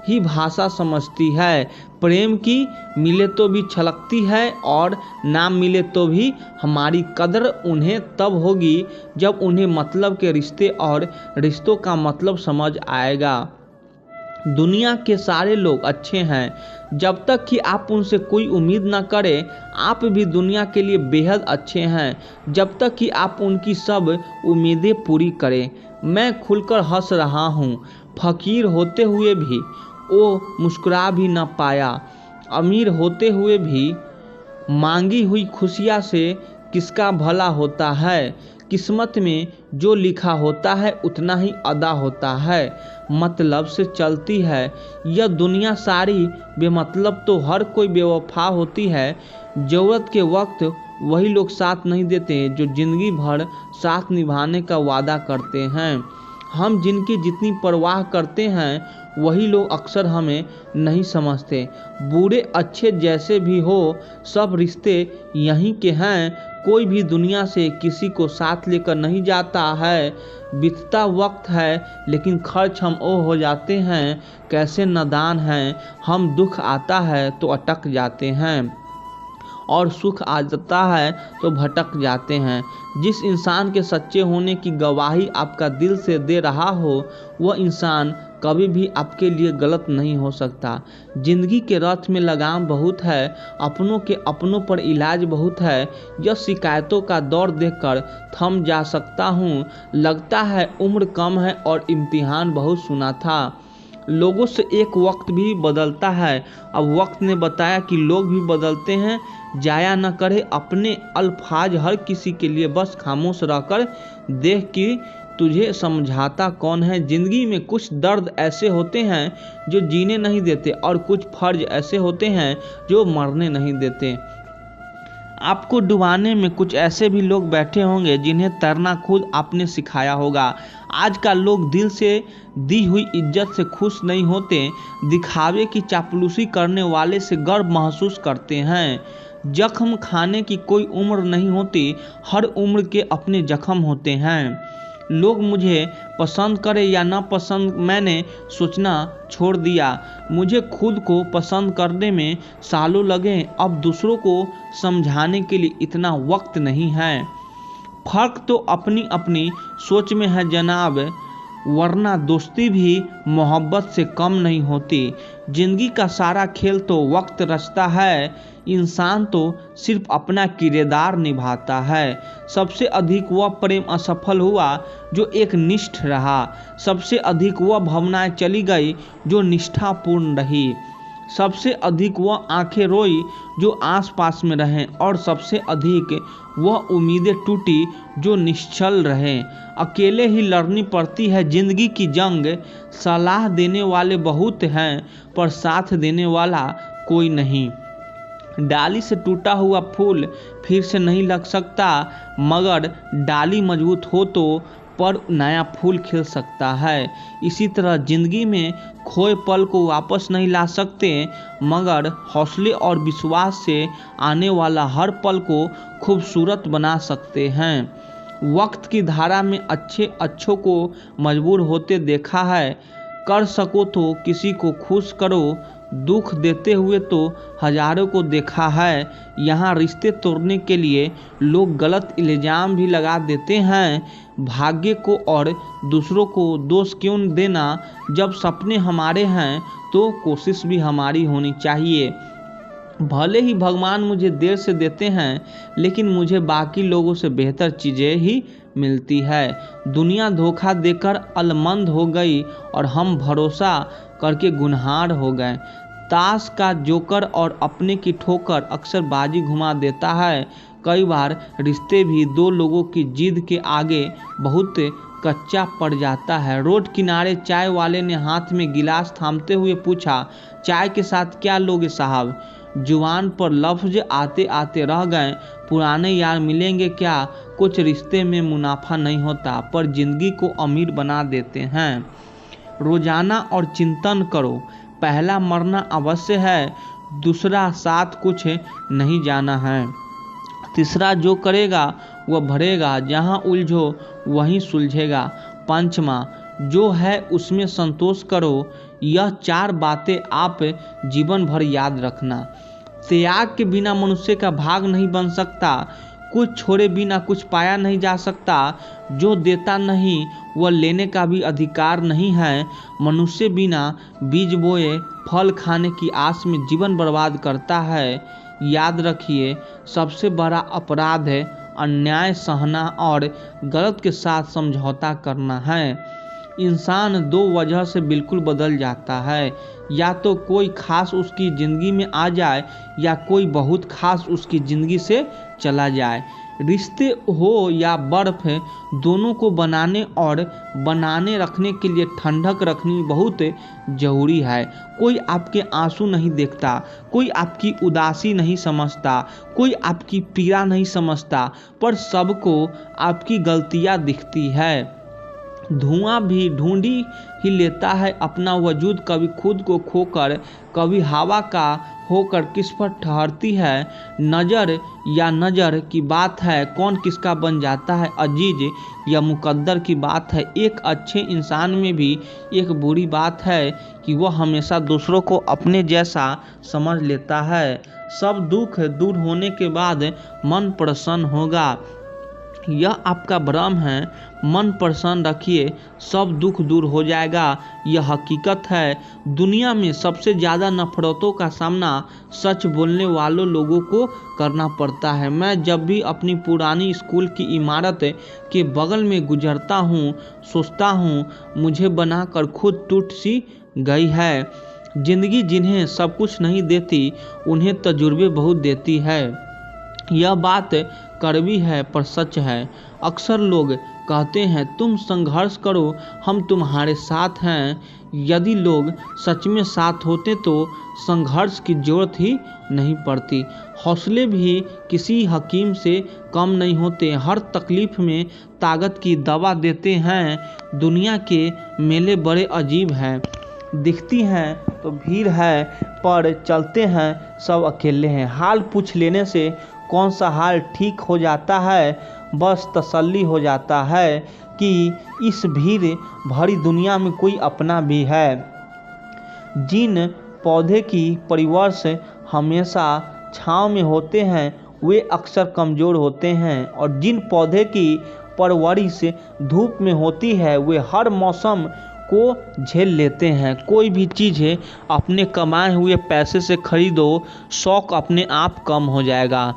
ही भाषा समझती है, प्रेम की मिले तो भी छलकती है और ना मिले तो भी। हमारी कदर उन्हें तब होगी जब उन्हें मतलब के रिश्ते और रिश्तों का मतलब समझ आएगा। दुनिया के सारे लोग अच्छे हैं, जब तक कि आप उनसे कोई उम्मीद न करें। आप भी दुनिया के लिए बेहद अच्छे हैं, जब तक कि आप उनकी सब उम्मीदें पूरी करें। मैं खुलकर हंस रहा हूँ, फकीर होते हुए भी वो मुस्कुरा भी न पाया। अमीर होते हुए भी मांगी हुई खुशियाँ से किसका भला होता है। किस्मत में जो लिखा होता है उतना ही अदा होता है, मतलब से चलती है यह दुनिया सारी। बेमतलब तो हर कोई बेवफा होती है। ज़रूरत के वक्त वही लोग साथ नहीं देते जो ज़िंदगी भर साथ निभाने का वादा करते हैं। हम जिनकी जितनी परवाह करते हैं वही लोग अक्सर हमें नहीं समझते। बुरे अच्छे जैसे भी हो, सब रिश्ते यहीं के हैं। कोई भी दुनिया से किसी को साथ लेकर नहीं जाता है। बीतता वक्त है लेकिन खर्च हम ओ हो जाते हैं। कैसे नादान हैं हम, दुख आता है तो अटक जाते हैं और सुख आ जाता है तो भटक जाते हैं। जिस इंसान के सच्चे होने की गवाही आपका दिल से दे रहा हो, वह इंसान कभी भी आपके लिए गलत नहीं हो सकता। जिंदगी के रथ में लगाम बहुत है, अपनों के अपनों पर इलाज बहुत है। यह शिकायतों का दौर देखकर थम जा सकता हूँ। लगता है उम्र कम है और इम्तिहान बहुत सुना था। लोगों से एक वक्त भी बदलता है। अब वक्त ने बताया कि लोग भी बदलते हैं। जाया न करे अपने अल्फाज हर किसी के लिए, बस खामोश रहकर देख कि तुझे समझाता कौन है। ज़िंदगी में कुछ दर्द ऐसे होते हैं जो जीने नहीं देते और कुछ फर्ज ऐसे होते हैं जो मरने नहीं देते। आपको डुबाने में कुछ ऐसे भी लोग बैठे होंगे जिन्हें तैरना खुद आपने सिखाया होगा। आजकल लोग दिल से दी हुई इज्जत से खुश नहीं होते, दिखावे की चापलूसी करने वाले से गर्व महसूस करते हैं। जख्म खाने की कोई उम्र नहीं होती, हर उम्र के अपने जख्म होते हैं। लोग मुझे पसंद करें या ना पसंद, मैंने सोचना छोड़ दिया। मुझे खुद को पसंद करने में सालों लगे, अब दूसरों को समझाने के लिए इतना वक्त नहीं है। फ़र्क तो अपनी अपनी सोच में है जनाब, वरना दोस्ती भी मोहब्बत से कम नहीं होती। ज़िंदगी का सारा खेल तो वक्त रचता है, इंसान तो सिर्फ अपना किरदार निभाता है। सबसे अधिक वह प्रेम असफल हुआ जो एक निष्ठ रहा, सबसे अधिक वह भावनाएं चली गई जो निष्ठापूर्ण रही, सबसे अधिक वह आंखें रोई जो आसपास में रहें, और सबसे अधिक वह उम्मीदें टूटी जो निश्चल रहें। अकेले ही लड़नी पड़ती है ज़िंदगी की जंग। सलाह देने वाले बहुत हैं पर साथ देने वाला कोई नहीं। डाली से टूटा हुआ फूल फिर से नहीं लग सकता, मगर डाली मजबूत हो तो पर नया फूल खिल सकता है। इसी तरह ज़िंदगी में खोए पल को वापस नहीं ला सकते, मगर हौसले और विश्वास से आने वाला हर पल को खूबसूरत बना सकते हैं। वक्त की धारा में अच्छों को मजबूर होते देखा है। कर सको तो किसी को खुश करो, दुख देते हुए तो हजारों को देखा है। यहाँ रिश्ते तोड़ने के लिए लोग गलत इल्ज़ाम भी लगा देते हैं। भाग्य को और दूसरों को दोष क्यों देना, जब सपने हमारे हैं तो कोशिश भी हमारी होनी चाहिए। भले ही भगवान मुझे देर से देते हैं, लेकिन मुझे बाकी लोगों से बेहतर चीज़ें ही मिलती है। दुनिया धोखा देकर अलमंद हो गई और हम भरोसा करके गुनहार हो गए। ताश का जोकर और अपने की ठोकर अक्सर बाजी घुमा देता है। कई बार रिश्ते भी दो लोगों की जिद के आगे बहुत कच्चा पड़ जाता है। रोड किनारे चाय वाले ने हाथ में गिलास थामते हुए पूछा, चाय के साथ क्या लोगे साहब? जुबान पर लफ्ज आते आते रह गए, पुराने यार मिलेंगे क्या? कुछ रिश्ते में मुनाफा नहीं होता पर जिंदगी को अमीर बना देते हैं। रोजाना और चिंतन करो, पहला मरना अवश्य है, दूसरा साथ कुछ नहीं जाना है, तीसरा जो करेगा वह भरेगा, जहाँ उलझो वहीं सुलझेगा, पंचमा जो है उसमें संतोष करो। यह 4 बातें आप जीवन भर याद रखना। त्याग के बिना मनुष्य का भाग नहीं बन सकता, कुछ छोड़े बिना कुछ पाया नहीं जा सकता, जो देता नहीं वह लेने का भी अधिकार नहीं है। मनुष्य बिना बीज बोए फल खाने की आस में जीवन बर्बाद करता है। याद रखिए, सबसे बड़ा अपराध है अन्याय सहना और गलत के साथ समझौता करना है। इंसान 2 वजह से बिल्कुल बदल जाता है, या तो कोई खास उसकी ज़िंदगी में आ जाए या कोई बहुत खास उसकी ज़िंदगी से चला जाए। रिश्ते हो या बर्फ, दोनों को बनाने और बनाने रखने के लिए ठंडक रखनी बहुत ज़रूरी है। कोई आपके आंसू नहीं देखता, कोई आपकी उदासी नहीं समझता, कोई आपकी पीड़ा नहीं समझता, पर सबको आपकी गलतियाँ दिखती है। धुआं भी ढूंढी ही लेता है अपना वजूद, कभी खुद को खोकर, कभी हवा का होकर किस पर ठहरती है। नज़र या नज़र की बात है, कौन किसका बन जाता है अजीज या मुकद्दर की बात है। एक अच्छे इंसान में भी एक बुरी बात है कि वह हमेशा दूसरों को अपने जैसा समझ लेता है। सब दुख दूर होने के बाद मन प्रसन्न होगा, यह आपका भ्रम है। मन प्रसन्न रखिए, सब दुख दूर हो जाएगा, यह हकीकत है। दुनिया में सबसे ज़्यादा नफरतों का सामना सच बोलने वालों लोगों को करना पड़ता है। मैं जब भी अपनी पुरानी स्कूल की इमारत के बगल में गुजरता हूँ, सोचता हूँ मुझे बनाकर खुद टूट सी गई है। जिंदगी जिन्हें सब कुछ नहीं देती, उन्हें तजुर्बे बहुत देती है। यह बात कड़वी है पर सच है। अक्सर लोग कहते हैं तुम संघर्ष करो, हम तुम्हारे साथ हैं। यदि लोग सच में साथ होते तो संघर्ष की जरूरत ही नहीं पड़ती। हौसले भी किसी हकीम से कम नहीं होते, हर तकलीफ में ताकत की दवा देते हैं। दुनिया के मेले बड़े अजीब हैं, दिखती हैं तो भीड़ है पर चलते हैं सब अकेले हैं। हाल पूछ लेने से कौन सा हाल ठीक हो जाता है, बस तसल्ली हो जाता है कि इस भीड़ भरी दुनिया में कोई अपना भी है। जिन पौधे की परिवर्ष हमेशा छांव में होते हैं वे अक्सर कमज़ोर होते हैं, और जिन पौधे की परवरिश धूप में होती है वे हर मौसम को झेल लेते हैं। कोई भी चीज़ अपने कमाए हुए पैसे से खरीदो, शौक अपने आप कम हो जाएगा।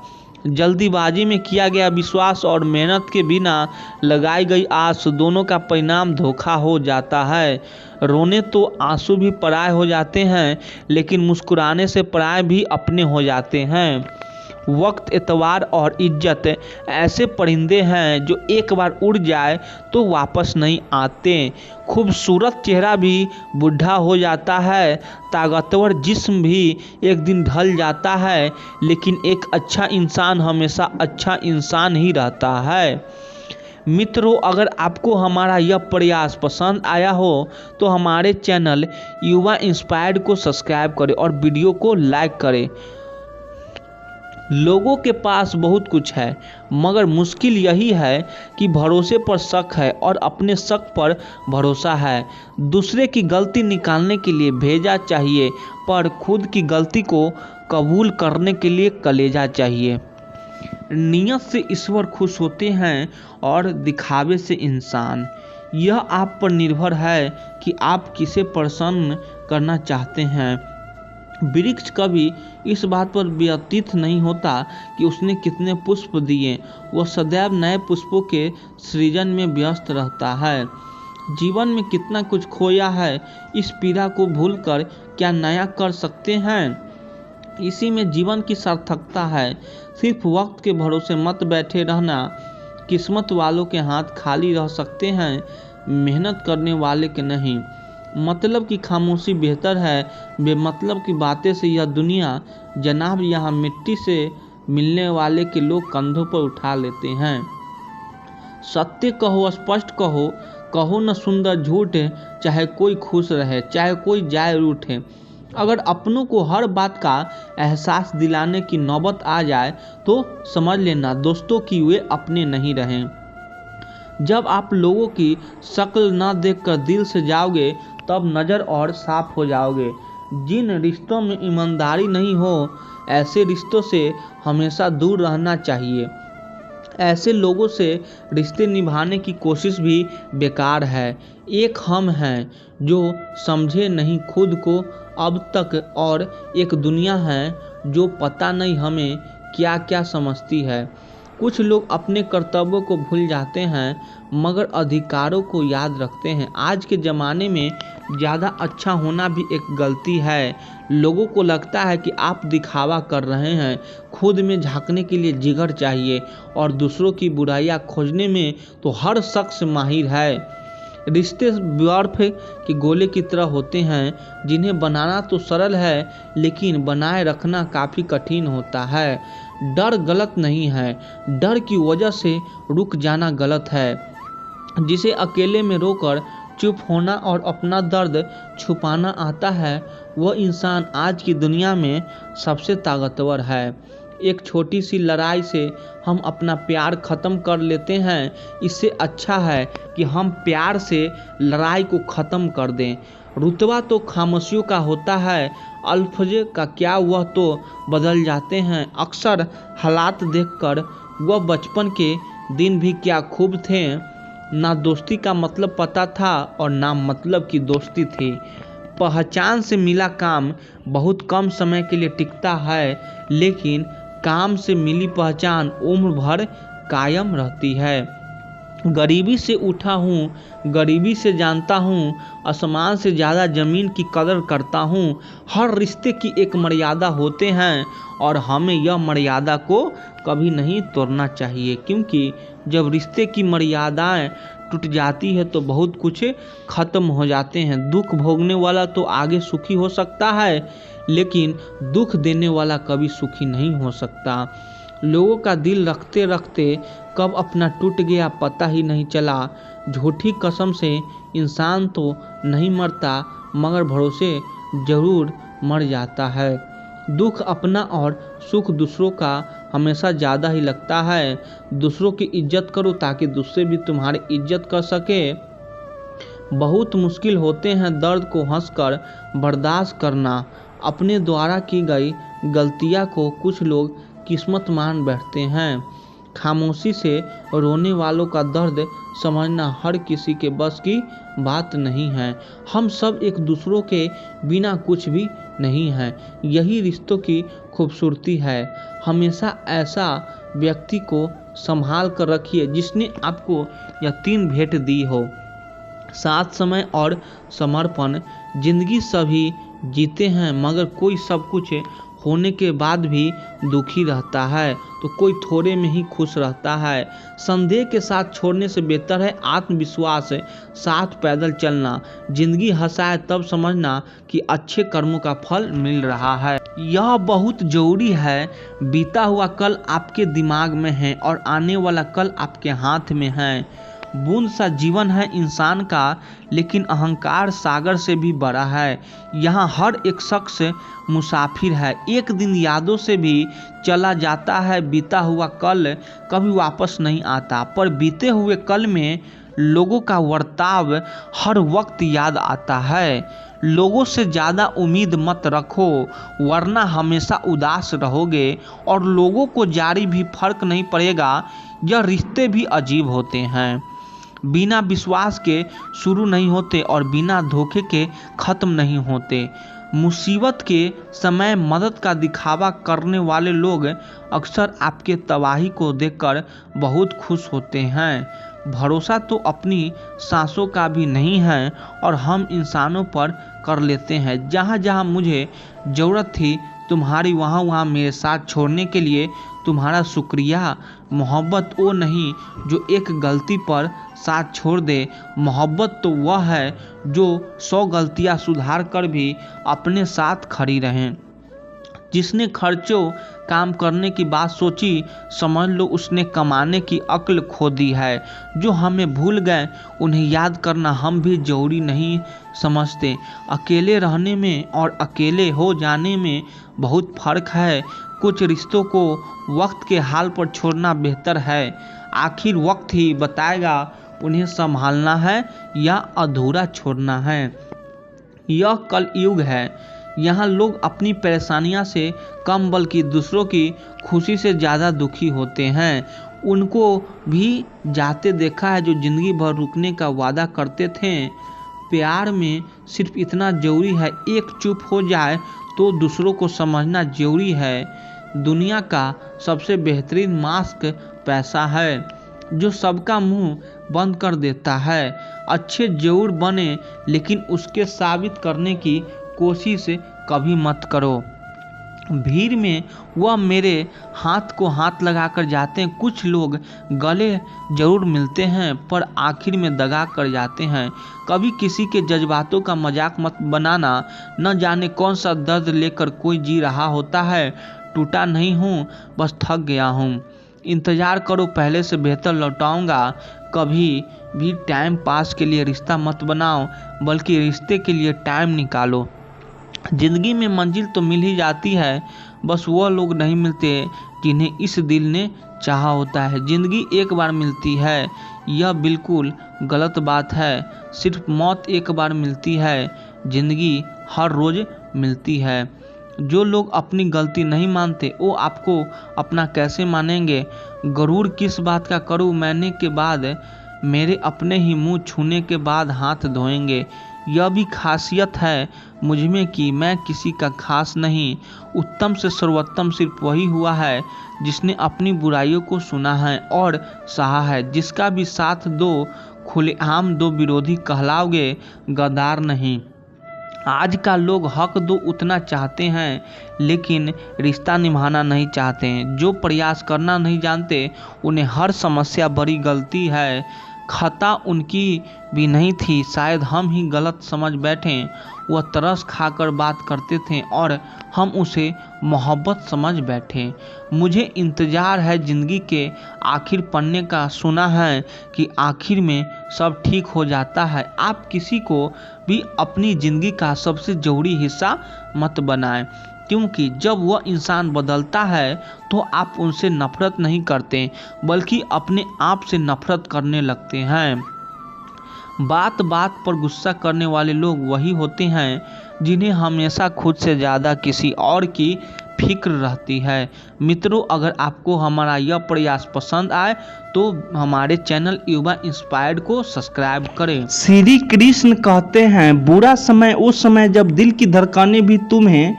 जल्दीबाजी में किया गया विश्वास और मेहनत के बिना लगाई गई आस, दोनों का परिणाम धोखा हो जाता है। रोने तो आंसू भी पराए हो जाते हैं, लेकिन मुस्कुराने से पराए भी अपने हो जाते हैं। वक्त, एतवार और इज्जत ऐसे परिंदे हैं जो एक बार उड़ जाए तो वापस नहीं आते। खूबसूरत चेहरा भी बूढ़ा हो जाता है, ताकतवर जिस्म भी एक दिन ढल जाता है, लेकिन एक अच्छा इंसान हमेशा अच्छा इंसान ही रहता है। मित्रों, अगर आपको हमारा यह प्रयास पसंद आया हो तो हमारे चैनल युवा इंस्पायर्ड को सब्सक्राइब करें और वीडियो को लाइक करें। लोगों के पास बहुत कुछ है, मगर मुश्किल यही है कि भरोसे पर शक है और अपने शक पर भरोसा है। दूसरे की गलती निकालने के लिए भेजा चाहिए, पर खुद की गलती को कबूल करने के लिए कलेजा चाहिए। नियत से ईश्वर खुश होते हैं और दिखावे से इंसान। यह आप पर निर्भर है कि आप किसे प्रसन्न करना चाहते हैं। वृक्ष कभी इस बात पर व्यतीत नहीं होता कि उसने कितने पुष्प दिए, वह सदैव नए पुष्पों के सृजन में व्यस्त रहता है। जीवन में कितना कुछ खोया है, इस पीड़ा को भूलकर क्या नया कर सकते हैं। इसी में जीवन की सार्थकता है। सिर्फ वक्त के भरोसे मत बैठे रहना। किस्मत वालों के हाथ खाली रह सकते हैं, मेहनत करने वाले के नहीं। मतलब की खामोशी बेहतर है बेमतलब की बातें से यह दुनिया। जनाब, यहाँ मिट्टी से मिलने वाले के लोग कंधों पर उठा लेते हैं। सत्य कहो, स्पष्ट कहो, कहो न सुंदर झूठ, चाहे कोई खुश रहे चाहे कोई जाए रूठे। अगर अपनों को हर बात का एहसास दिलाने की नौबत आ जाए तो समझ लेना दोस्तों की वे अपने नहीं रहें। जब आप लोगों की शक्ल न देखकर दिल से जाओगे तब नज़र और साफ हो जाओगे। जिन रिश्तों में ईमानदारी नहीं हो ऐसे रिश्तों से हमेशा दूर रहना चाहिए। ऐसे लोगों से रिश्ते निभाने की कोशिश भी बेकार है। एक हम हैं जो समझे नहीं खुद को अब तक, और एक दुनिया है जो पता नहीं हमें क्या क्या समझती है। कुछ लोग अपने कर्तव्यों को भूल जाते हैं मगर अधिकारों को याद रखते हैं। आज के ज़माने में ज़्यादा अच्छा होना भी एक गलती है। लोगों को लगता है कि आप दिखावा कर रहे हैं। खुद में झांकने के लिए जिगर चाहिए और दूसरों की बुराइयां खोजने में तो हर शख्स माहिर है। रिश्ते बर्फ के गोले की तरह होते हैं जिन्हें बनाना तो सरल है लेकिन बनाए रखना काफ़ी कठिन होता है। डर गलत नहीं है, डर की वजह से रुक जाना गलत है। जिसे अकेले में रोकर चुप होना और अपना दर्द छुपाना आता है वह इंसान आज की दुनिया में सबसे ताकतवर है। एक छोटी सी लड़ाई से हम अपना प्यार ख़त्म कर लेते हैं। इससे अच्छा है कि हम प्यार से लड़ाई को ख़त्म कर दें। रुतबा तो खामोशियों का होता है, अल्फज का क्या वह तो बदल जाते हैं। अक्सर हालात देखकर वह बचपन के दिन भी क्या खूब थे। ना दोस्ती का मतलब पता था और ना मतलब की दोस्ती थी। पहचान से मिला काम बहुत कम समय के लिए टिकता है लेकिन काम से मिली पहचान उम्र भर कायम रहती है। गरीबी से उठा हूँ, गरीबी से जानता हूँ, आसमान से ज़्यादा ज़मीन की कदर करता हूँ। हर रिश्ते की एक मर्यादा होते हैं और हमें यह मर्यादा को कभी नहीं तोड़ना चाहिए, क्योंकि जब रिश्ते की मर्यादाएं टूट जाती है तो बहुत कुछ ख़त्म हो जाते हैं। दुख भोगने वाला तो आगे सुखी हो सकता है लेकिन दुख देने वाला कभी सुखी नहीं हो सकता। लोगों का दिल रखते रखते कब अपना टूट गया पता ही नहीं चला। झूठी कसम से इंसान तो नहीं मरता मगर भरोसे जरूर मर जाता है। दुख अपना और सुख दूसरों का हमेशा ज़्यादा ही लगता है। दूसरों की इज्जत करो ताकि दूसरे भी तुम्हारी इज्जत कर सके। बहुत मुश्किल होते हैं दर्द को हंसकर बर्दाश्त करना। अपने द्वारा की गई गलतियां को कुछ लोग किस्मत मान बैठते हैं। खामोशी से रोने वालों का दर्द समझना हर किसी के बस की बात नहीं है। हम सब एक दूसरों के बिना कुछ भी नहीं हैं। यही रिश्तों की खूबसूरती है। हमेशा ऐसा व्यक्ति को संभाल कर रखिए जिसने आपको यह 3 भेंट दी हो, साथ, समय और समर्पण। जिंदगी सभी जीते हैं मगर कोई सब कुछ होने के बाद भी दुखी रहता है तो कोई थोड़े में ही खुश रहता है। संदेह के साथ छोड़ने से बेहतर है आत्मविश्वास साथ पैदल चलना। जिंदगी हंसाए तब समझना कि अच्छे कर्मों का फल मिल रहा है। यह बहुत जरूरी है। बीता हुआ कल आपके दिमाग में है और आने वाला कल आपके हाथ में है। बूंद सा जीवन है इंसान का लेकिन अहंकार सागर से भी बड़ा है। यहाँ हर एक शख्स मुसाफिर है। एक दिन यादों से भी चला जाता है। बीता हुआ कल कभी वापस नहीं आता पर बीते हुए कल में लोगों का बर्ताव हर वक्त याद आता है। लोगों से ज़्यादा उम्मीद मत रखो वरना हमेशा उदास रहोगे और लोगों को जारी भी फर्क नहीं पड़ेगा। यह रिश्ते भी अजीब होते हैं। बिना विश्वास के शुरू नहीं होते और बिना धोखे के ख़त्म नहीं होते। मुसीबत के समय मदद का दिखावा करने वाले लोग अक्सर आपके तबाही को देखकर बहुत खुश होते हैं। भरोसा तो अपनी सांसों का भी नहीं है और हम इंसानों पर कर लेते हैं। जहाँ जहाँ मुझे ज़रूरत थी तुम्हारी, वहाँ वहाँ मेरे साथ छोड़ने के लिए तुम्हारा शुक्रिया। मोहब्बत वो नहीं जो एक गलती पर साथ छोड़ दे, मोहब्बत तो वह है जो 100 गलतियाँ सुधार कर भी अपने साथ खड़ी रहें। जिसने खर्चों काम करने की बात सोची, समझ लो उसने कमाने की अक्ल खो दी है। जो हमें भूल गए उन्हें याद करना हम भी जरूरी नहीं समझते। अकेले रहने में और अकेले हो जाने में बहुत फ़र्क है। कुछ रिश्तों को वक्त के हाल पर छोड़ना बेहतर है। आखिर वक्त ही बताएगा उन्हें संभालना है या अधूरा छोड़ना है। यह कलयुग है। यहाँ लोग अपनी परेशानियाँ से कम बल्कि दूसरों की खुशी से ज़्यादा दुखी होते हैं। उनको भी जाते देखा है जो ज़िंदगी भर रुकने का वादा करते थे। प्यार में सिर्फ इतना ज़रूरी है, एक चुप हो जाए तो दूसरों को समझना ज़रूरी है। दुनिया का सबसे बेहतरीन मास्क पैसा है जो सबका मुंह बंद कर देता है। अच्छे जरूर बने लेकिन उसके साबित करने की कोशिश कभी मत करो। भीड़ में वह मेरे हाथ को हाथ लगाकर जाते हैं। कुछ लोग गले जरूर मिलते हैं पर आखिर में दगा कर जाते हैं। कभी किसी के जज्बातों का मजाक मत बनाना। न जाने कौन सा दर्द लेकर कोई जी रहा होता है। टूटा नहीं हूँ, बस थक गया हूँ। इंतज़ार करो, पहले से बेहतर लौटाऊंगा। कभी भी टाइम पास के लिए रिश्ता मत बनाओ बल्कि रिश्ते के लिए टाइम निकालो। ज़िंदगी में मंजिल तो मिल ही जाती है, बस वह लोग नहीं मिलते जिन्हें इस दिल ने चाहा होता है। ज़िंदगी एक बार मिलती है, यह बिल्कुल गलत बात है। सिर्फ मौत एक बार मिलती है, ज़िंदगी हर रोज़ मिलती है। जो लोग अपनी गलती नहीं मानते वो आपको अपना कैसे मानेंगे। गरूर किस बात का करूँ मैंने के बाद मेरे अपने ही मुंह छूने के बाद हाथ धोएंगे। यह भी खासियत है मुझमें कि मैं किसी का खास नहीं। उत्तम से सर्वोत्तम सिर्फ वही हुआ है जिसने अपनी बुराइयों को सुना है और सहा है। जिसका भी साथ दो खुलेआम दो, विरोधी कहलाओगे गद्दार नहीं। आज का लोग हक दो उतना चाहते हैं लेकिन रिश्ता निभाना नहीं चाहते हैं। जो प्रयास करना नहीं जानते उन्हें हर समस्या बड़ी गलती है। खता उनकी भी नहीं थी, शायद हम ही गलत समझ बैठे। वह तरस खाकर बात करते थे और हम उसे मोहब्बत समझ बैठे। मुझे इंतज़ार है ज़िंदगी के आखिर पन्ने का। सुना है कि आखिर में सब ठीक हो जाता है। आप किसी को भी अपनी ज़िंदगी का सबसे ज़रूरी हिस्सा मत बनाएं, क्योंकि जब वह इंसान बदलता है तो आप उनसे नफरत नहीं करते बल्कि अपने आप से नफरत करने लगते हैं। बात बात पर गुस्सा करने वाले लोग वही होते हैं जिन्हें हमेशा खुद से ज़्यादा किसी और की फिक्र रहती है। मित्रों, अगर आपको हमारा यह प्रयास पसंद आए तो हमारे चैनल युवा इंस्पायर्ड को सब्सक्राइब करें। श्री कृष्ण कहते हैं, बुरा समय उस समय जब दिल की धड़कनें भी तुम्हें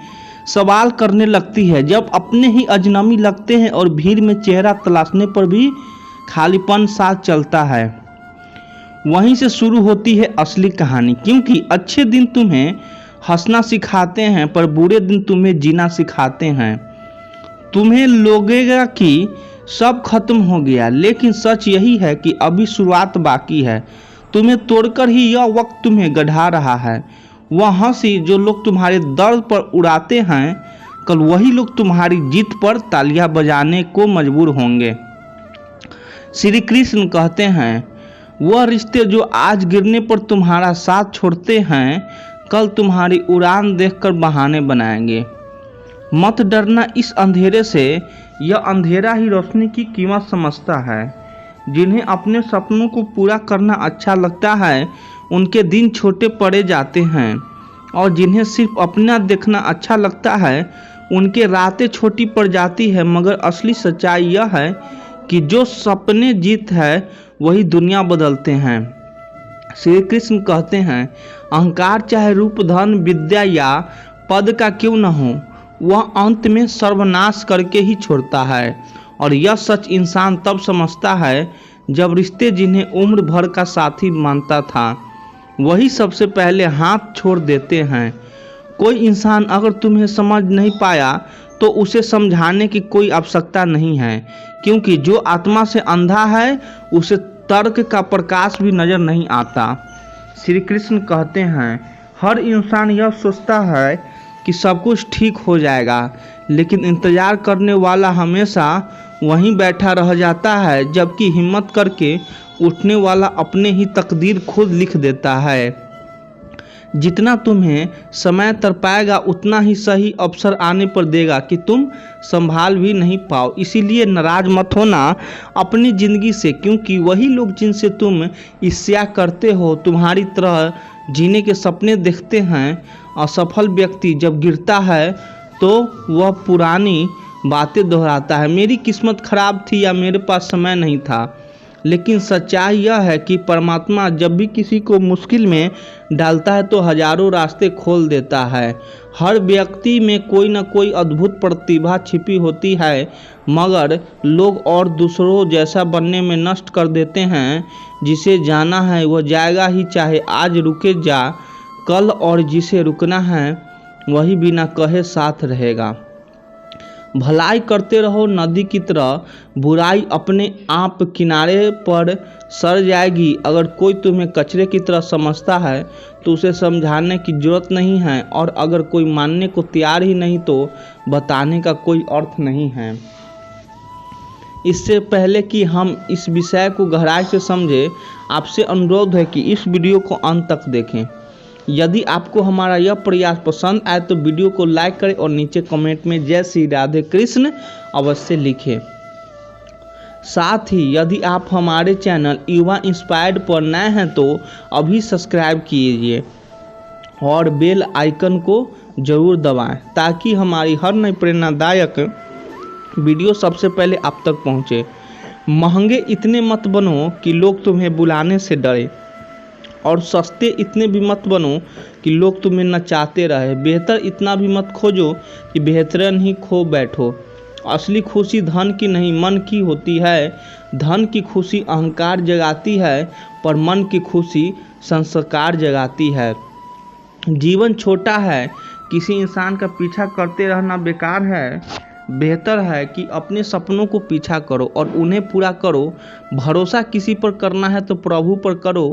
सवाल करने लगती है, जब अपने ही अजनबी लगते हैं और भीड़ में चेहरा तलाशने पर भी खालीपन साथ चलता है। वहीं से शुरू होती है असली कहानी, क्योंकि अच्छे दिन तुम्हें हंसना सिखाते हैं पर बुरे दिन तुम्हें जीना सिखाते हैं। तुम्हें लगेगा कि सब खत्म हो गया, लेकिन सच यही है कि अभी शुरुआत बाकी है। तुम्हें तोड़कर ही यह वक्त तुम्हें गढ़ा रहा है। वह हंसी जो लोग तुम्हारे दर्द पर उड़ाते हैं, कल वही लोग तुम्हारी जीत पर तालियां बजाने को मजबूर होंगे। श्री कृष्ण कहते हैं, वह रिश्ते जो आज गिरने पर तुम्हारा साथ छोड़ते हैं, कल तुम्हारी उड़ान देखकर बहाने बनाएंगे। मत डरना इस अंधेरे से, यह अंधेरा ही रोशनी की कीमत समझता है। जिन्हें अपने सपनों को पूरा करना अच्छा लगता है उनके दिन छोटे पड़े जाते हैं, और जिन्हें सिर्फ अपना देखना अच्छा लगता है उनके रातें छोटी पड़ जाती है। मगर असली सच्चाई यह है कि जो सपने जीत है वही दुनिया बदलते हैं। श्री कृष्ण कहते हैं, अहंकार चाहे रूप धन विद्या या पद का क्यों न हो, वह अंत में सर्वनाश करके ही छोड़ता है। और यह सच इंसान तब समझता है जब रिश्ते जिन्हें उम्र भर का साथी मानता था वही सबसे पहले हाथ छोड़ देते हैं। कोई इंसान अगर तुम्हें समझ नहीं पाया तो उसे समझाने की कोई आवश्यकता नहीं है, क्योंकि जो आत्मा से अंधा है उसे तर्क का प्रकाश भी नजर नहीं आता। श्री कृष्ण कहते हैं, हर इंसान यह सोचता है कि सब कुछ ठीक हो जाएगा, लेकिन इंतजार करने वाला हमेशा वहीं बैठा रह जाता है, जबकि हिम्मत करके उठने वाला अपने ही तकदीर खुद लिख देता है। जितना तुम्हें समय तरपाएगा उतना ही सही अवसर आने पर देगा कि तुम संभाल भी नहीं पाओ। इसीलिए नाराज मत होना अपनी ज़िंदगी से, क्योंकि वही लोग जिनसे तुम ईर्ष्या करते हो तुम्हारी तरह जीने के सपने देखते हैं। असफल व्यक्ति जब गिरता है तो वह पुरानी बातें दोहराता है, मेरी किस्मत खराब थी या मेरे पास समय नहीं था। लेकिन सच्चाई यह है कि परमात्मा जब भी किसी को मुश्किल में डालता है तो हजारों रास्ते खोल देता है। हर व्यक्ति में कोई न कोई अद्भुत प्रतिभा छिपी होती है, मगर लोग और दूसरों जैसा बनने में नष्ट कर देते हैं। जिसे जाना है वह जाएगा ही, चाहे आज रुके जा कल, और जिसे रुकना है वही बिना कहे साथ रहेगा। भलाई करते रहो नदी की तरह, बुराई अपने आप किनारे पर सर जाएगी। अगर कोई तुम्हें कचरे की तरह समझता है तो उसे समझाने की जरूरत नहीं है, और अगर कोई मानने को तैयार ही नहीं तो बताने का कोई अर्थ नहीं है। इससे पहले कि हम इस विषय को गहराई से समझें, आपसे अनुरोध है कि इस वीडियो को अंत तक देखें। यदि आपको हमारा यह प्रयास पसंद आए तो वीडियो को लाइक करें और नीचे कमेंट में जय श्री राधे कृष्ण अवश्य लिखें। साथ ही यदि आप हमारे चैनल युवा इंस्पायर्ड पर नए हैं तो अभी सब्सक्राइब कीजिए और बेल आइकन को जरूर दबाएं, ताकि हमारी हर नई प्रेरणादायक वीडियो सबसे पहले आप तक पहुंचे। महंगे इतने मत बनो कि लोग तुम्हें बुलाने से डरे, और सस्ते इतने भी मत बनो कि लोग तुम्हें नचाते रहे। बेहतर इतना भी मत खोजो कि बेहतरीन ही खो बैठो। असली खुशी धन की नहीं मन की होती है। धन की खुशी अहंकार जगाती है, पर मन की खुशी संस्कार जगाती है। जीवन छोटा है, किसी इंसान का पीछा करते रहना बेकार है। बेहतर है कि अपने सपनों को पीछा करो और उन्हें पूरा करो। भरोसा किसी पर करना है तो प्रभु पर करो,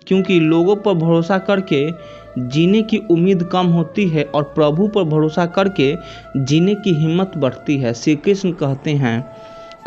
क्योंकि लोगों पर भरोसा करके जीने की उम्मीद कम होती है और प्रभु पर भरोसा करके जीने की हिम्मत बढ़ती है। श्री कृष्ण कहते हैं,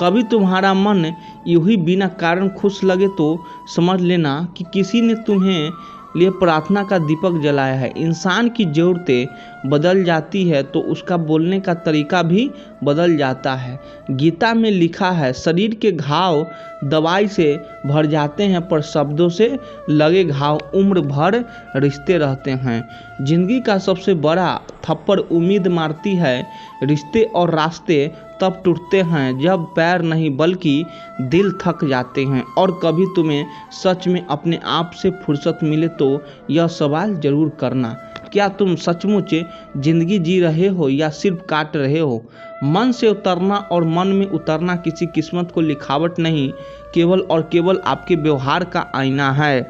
कभी तुम्हारा मन यूं ही बिना कारण खुश लगे तो समझ लेना कि किसी ने तुम्हें लिए प्रार्थना का दीपक जलाया है। इंसान की ज़रूरतें बदल जाती है तो उसका बोलने का तरीका भी बदल जाता है। गीता में लिखा है, शरीर के घाव दवाई से भर जाते हैं, पर शब्दों से लगे घाव उम्र भर रिश्ते रहते हैं। जिंदगी का सबसे बड़ा थप्पड़ उम्मीद मारती है। रिश्ते और रास्ते तब टूटते हैं जब पैर नहीं बल्कि दिल थक जाते हैं। और कभी तुम्हें सच में अपने आप से फुर्सत मिले तो यह सवाल जरूर करना, क्या तुम सचमुच जिंदगी जी रहे हो या सिर्फ काट रहे हो? मन से उतरना और मन में उतरना किसी किस्मत को लिखावट नहीं, केवल और केवल आपके व्यवहार का आईना है,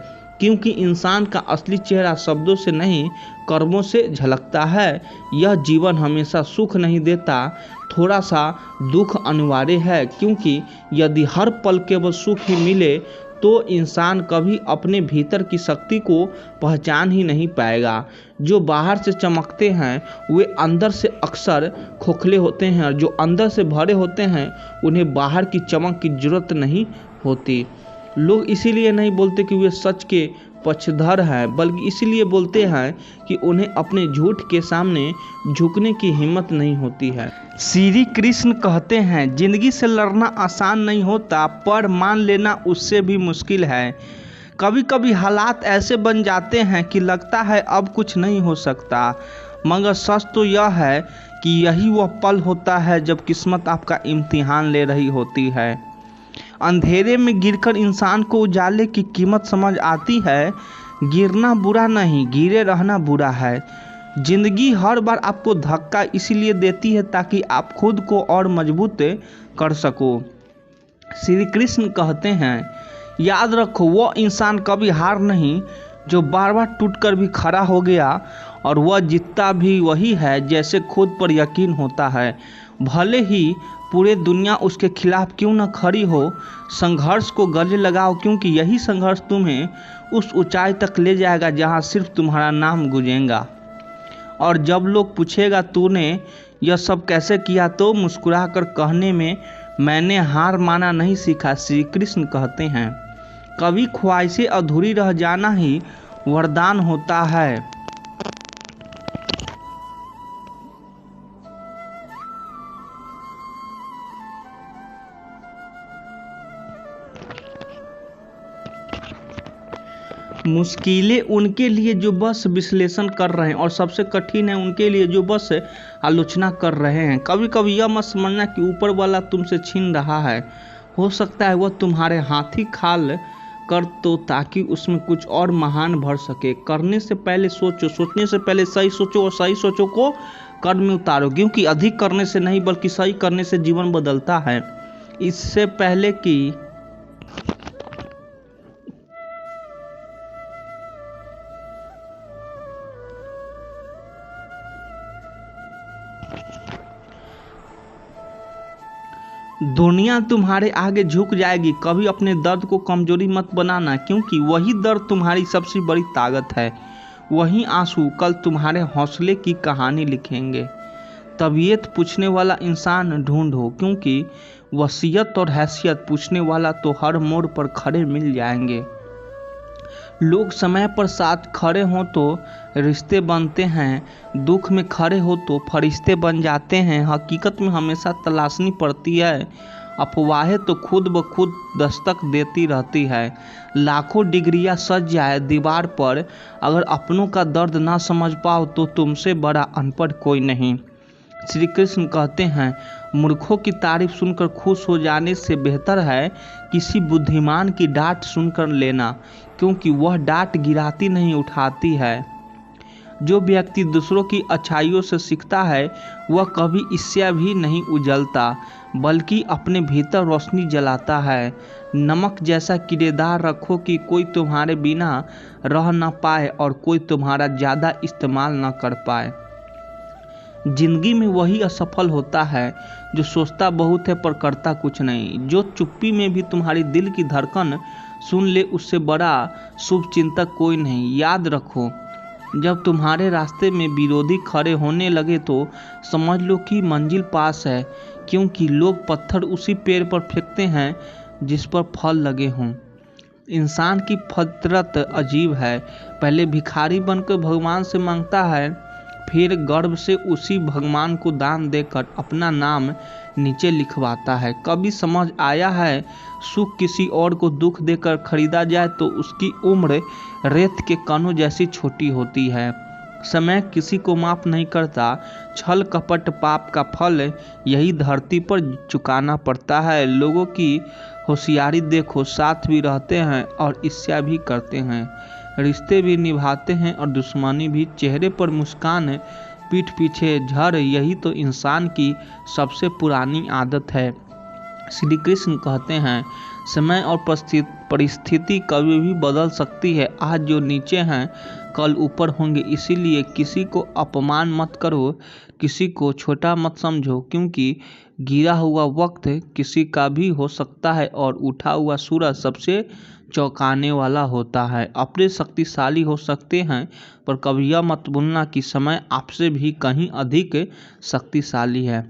क्योंकि इंसान का असली चेहरा शब्दों से नहीं कर्मों से झलकता है। यह जीवन हमेशा सुख नहीं देता, थोड़ा सा दुख अनिवार्य है, क्योंकि यदि हर पल केवल सुख ही मिले तो इंसान कभी अपने भीतर की शक्ति को पहचान ही नहीं पाएगा। जो बाहर से चमकते हैं वे अंदर से अक्सर खोखले होते हैं, और जो अंदर से भरे होते हैं उन्हें बाहर की चमक की जरूरत नहीं होती। लोग इसीलिए नहीं बोलते कि वे सच के पक्षधर हैं, बल्कि इसीलिए बोलते हैं कि उन्हें अपने झूठ के सामने झुकने की हिम्मत नहीं होती है। श्री कृष्ण कहते हैं, जिंदगी से लड़ना आसान नहीं होता, पर मान लेना उससे भी मुश्किल है। कभी कभी हालात ऐसे बन जाते हैं कि लगता है अब कुछ नहीं हो सकता, मगर सच तो यह है कि यही वह पल होता है जब किस्मत आपका इम्तिहान ले रही होती है। अंधेरे में गिरकर इंसान को उजाले की कीमत समझ आती है। गिरना बुरा नहीं, गिरे रहना बुरा है। जिंदगी हर बार आपको धक्का इसलिए देती है ताकि आप खुद को और मजबूत कर सको। श्री कृष्ण कहते हैं, याद रखो, वो इंसान कभी हार नहीं जो बार बार टूटकर भी खड़ा हो गया, और वह जीतता भी वही है जैसे खुद पर यकीन होता है। भले ही पूरे दुनिया उसके खिलाफ क्यों न खड़ी हो, संघर्ष को गले लगाओ, क्योंकि यही संघर्ष तुम्हें उस ऊंचाई तक ले जाएगा जहां सिर्फ तुम्हारा नाम गूंजेगा। और जब लोग पूछेगा तूने यह सब कैसे किया, तो मुस्कुराकर कहने में मैंने हार माना नहीं सीखा। श्री कृष्ण कहते हैं, कभी ख्वाहिशें अधूरी रह जाना ही वरदान होता है। मुश्किलें उनके लिए जो बस विश्लेषण कर रहे हैं, और सबसे कठिन है उनके लिए जो बस आलोचना कर रहे हैं। कभी कभी यह मत समझना कि ऊपर वाला तुमसे छीन रहा है, हो सकता है वह तुम्हारे हाथी खाल कर तो ताकि उसमें कुछ और महान भर सके। करने से पहले सोचो, सोचने से पहले सही सोचो, और सही सोचो को कर्म में उतारो, क्योंकि अधिक करने से नहीं बल्कि सही करने से जीवन बदलता है। इससे पहले कि दुनिया तुम्हारे आगे झुक जाएगी, कभी अपने दर्द को कमजोरी मत बनाना, क्योंकि वही दर्द तुम्हारी सबसे बड़ी ताकत है। वही आंसू कल तुम्हारे हौसले की कहानी लिखेंगे। तबीयत पूछने वाला इंसान ढूंढो, क्योंकि वसीयत और हैसियत पूछने वाला तो हर मोड़ पर खड़े मिल जाएंगे। लोग समय पर साथ खड़े हों तो रिश्ते बनते हैं, दुख में खड़े हो तो फरिश्ते बन जाते हैं। हकीकत में हमेशा तलाशनी पड़ती है, अफवाहें तो खुद ब खुद दस्तक देती रहती है। लाखों डिग्रियां सज जाए दीवार पर, अगर अपनों का दर्द ना समझ पाओ तो तुमसे बड़ा अनपढ़ कोई नहीं। श्री कृष्ण कहते हैं, मूर्खों की तारीफ सुनकर खुश हो जाने से बेहतर है किसी बुद्धिमान की डांट सुनकर लेना, क्योंकि वह डांट गिराती नहीं उठाती है। जो व्यक्ति दूसरों की अच्छाइयों से सीखता है वह कभी इससे भी नहीं उजलता, बल्कि अपने भीतर रोशनी जलाता है। नमक जैसा किरदार रखो कि कोई तुम्हारे बिना रह न पाए और कोई तुम्हारा ज़्यादा इस्तेमाल न कर पाए। जिंदगी में वही असफल होता है जो सोचता बहुत है पर करता कुछ नहीं। जो चुप्पी में भी तुम्हारी दिल की धड़कन सुन ले, उससे बड़ा शुभ चिंतक कोई नहीं। याद रखो, जब तुम्हारे रास्ते में विरोधी खड़े होने लगे तो समझ लो कि मंजिल पास है, क्योंकि लोग पत्थर उसी पेड़ पर फेंकते हैं जिस पर फल लगे हों। इंसान की फितरत अजीब है, पहले भिखारी बनकर भगवान से मांगता है, फिर गर्व से उसी भगवान को दान देकर अपना नाम नीचे लिखवाता है। कभी समझ आया है, सुख किसी और को दुख देकर खरीदा जाए तो उसकी उम्र रेत के कणों जैसी छोटी होती है। समय किसी को माफ नहीं करता, छल कपट पाप का फल यही धरती पर चुकाना पड़ता है। लोगों की होशियारी देखो, साथ भी रहते हैं और ईर्ष्या भी करते हैं, रिश्ते भी निभाते हैं और दुश्मनी भी। चेहरे पर मुस्कान, पीठ पीछे झर, यही तो इंसान की सबसे पुरानी आदत है। श्री कृष्ण कहते हैं, समय और परिस्थिति कभी भी बदल सकती है। आज जो नीचे हैं कल ऊपर होंगे, इसीलिए किसी को अपमान मत करो, किसी को छोटा मत समझो, क्योंकि गिरा हुआ वक्त किसी का भी हो सकता है और उठा हुआ सूरज सबसे चौंकाने वाला होता है। अपने शक्तिशाली हो सकते हैं, पर कभी यह मत भूलना कि समय आपसे भी कहीं अधिक शक्तिशाली है।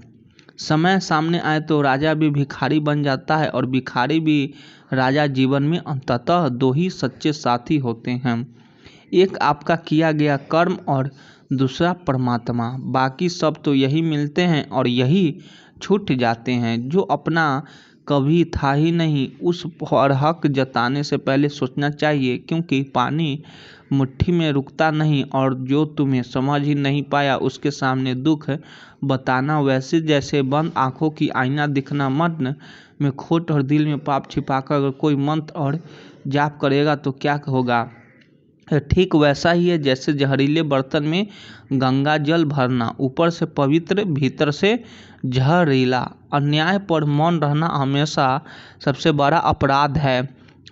समय सामने आए तो राजा भी भिखारी बन जाता है और भिखारी भी राजा। जीवन में अंततः दो ही सच्चे साथी होते हैं, एक आपका किया गया कर्म और दूसरा परमात्मा। बाकी सब तो यही मिलते हैं और यही छूट जाते हैं। जो अपना कभी था ही नहीं, उस पर हक जताने से पहले सोचना चाहिए, क्योंकि पानी मुट्ठी में रुकता नहीं और जो तुम्हें समझ ही नहीं पाया उसके सामने दुख बताना वैसे जैसे बंद आंखों की आईना दिखना। मन में खोट और दिल में पाप छिपाकर अगर कोई मंत्र और जाप करेगा तो क्या होगा, ठीक वैसा ही है जैसे जहरीले बर्तन में गंगा जल भरना, ऊपर से पवित्र भीतर से जहरीला। अन्याय पर मौन रहना हमेशा सबसे बड़ा अपराध है।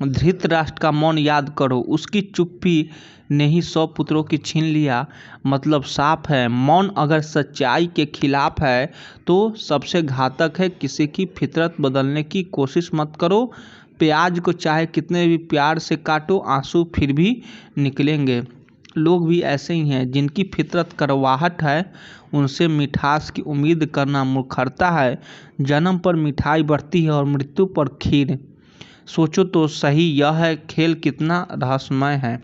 धृतराष्ट्र का मौन याद करो, उसकी चुप्पी ने ही 100 पुत्रों की छीन लिया। मतलब साफ है, मौन अगर सच्चाई के खिलाफ है तो सबसे घातक है। किसी की फितरत बदलने की कोशिश मत करो। प्याज को चाहे कितने भी प्यार से काटो, आंसू फिर भी निकलेंगे। लोग भी ऐसे ही हैं, जिनकी फितरत कड़वाहट है, उनसे मिठास की उम्मीद करना मूर्खता है। जन्म पर मिठाई बढ़ती है और मृत्यु पर खीर। सोचो तो सही, यह है खेल कितना रहस्यमय है।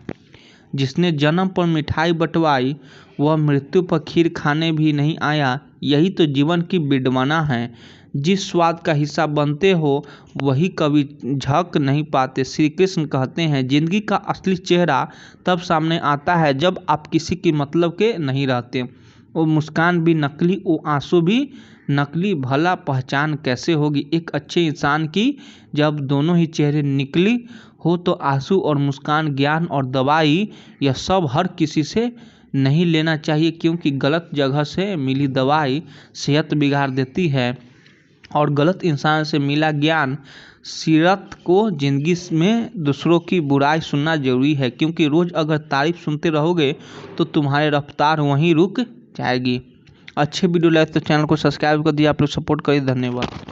जिसने जन्म पर मिठाई बंटवाई वह मृत्यु पर खीर खाने भी नहीं आया। यही तो जीवन की विडंबना है। जिस स्वाद का हिस्सा बनते हो वही कभी झक नहीं पाते। श्री कृष्ण कहते हैं, जिंदगी का असली चेहरा तब सामने आता है जब आप किसी की मतलब के नहीं रहते। वो मुस्कान भी नकली, वो आंसू भी नकली। भला पहचान कैसे होगी एक अच्छे इंसान की जब दोनों ही चेहरे निकली हो? तो आंसू और मुस्कान, ज्ञान और दवाई, यह सब हर किसी से नहीं लेना चाहिए, क्योंकि गलत जगह से मिली दवाई सेहत बिगाड़ देती है और गलत इंसान से मिला ज्ञान। सीरत को जिंदगी में दूसरों की बुराई सुनना जरूरी है, क्योंकि रोज़ अगर तारीफ सुनते रहोगे तो तुम्हारी रफ्तार वहीं रुक जाएगी। अच्छे वीडियो लाइक तो चैनल को सब्सक्राइब कर दिया। आप लोग सपोर्ट करिए। धन्यवाद।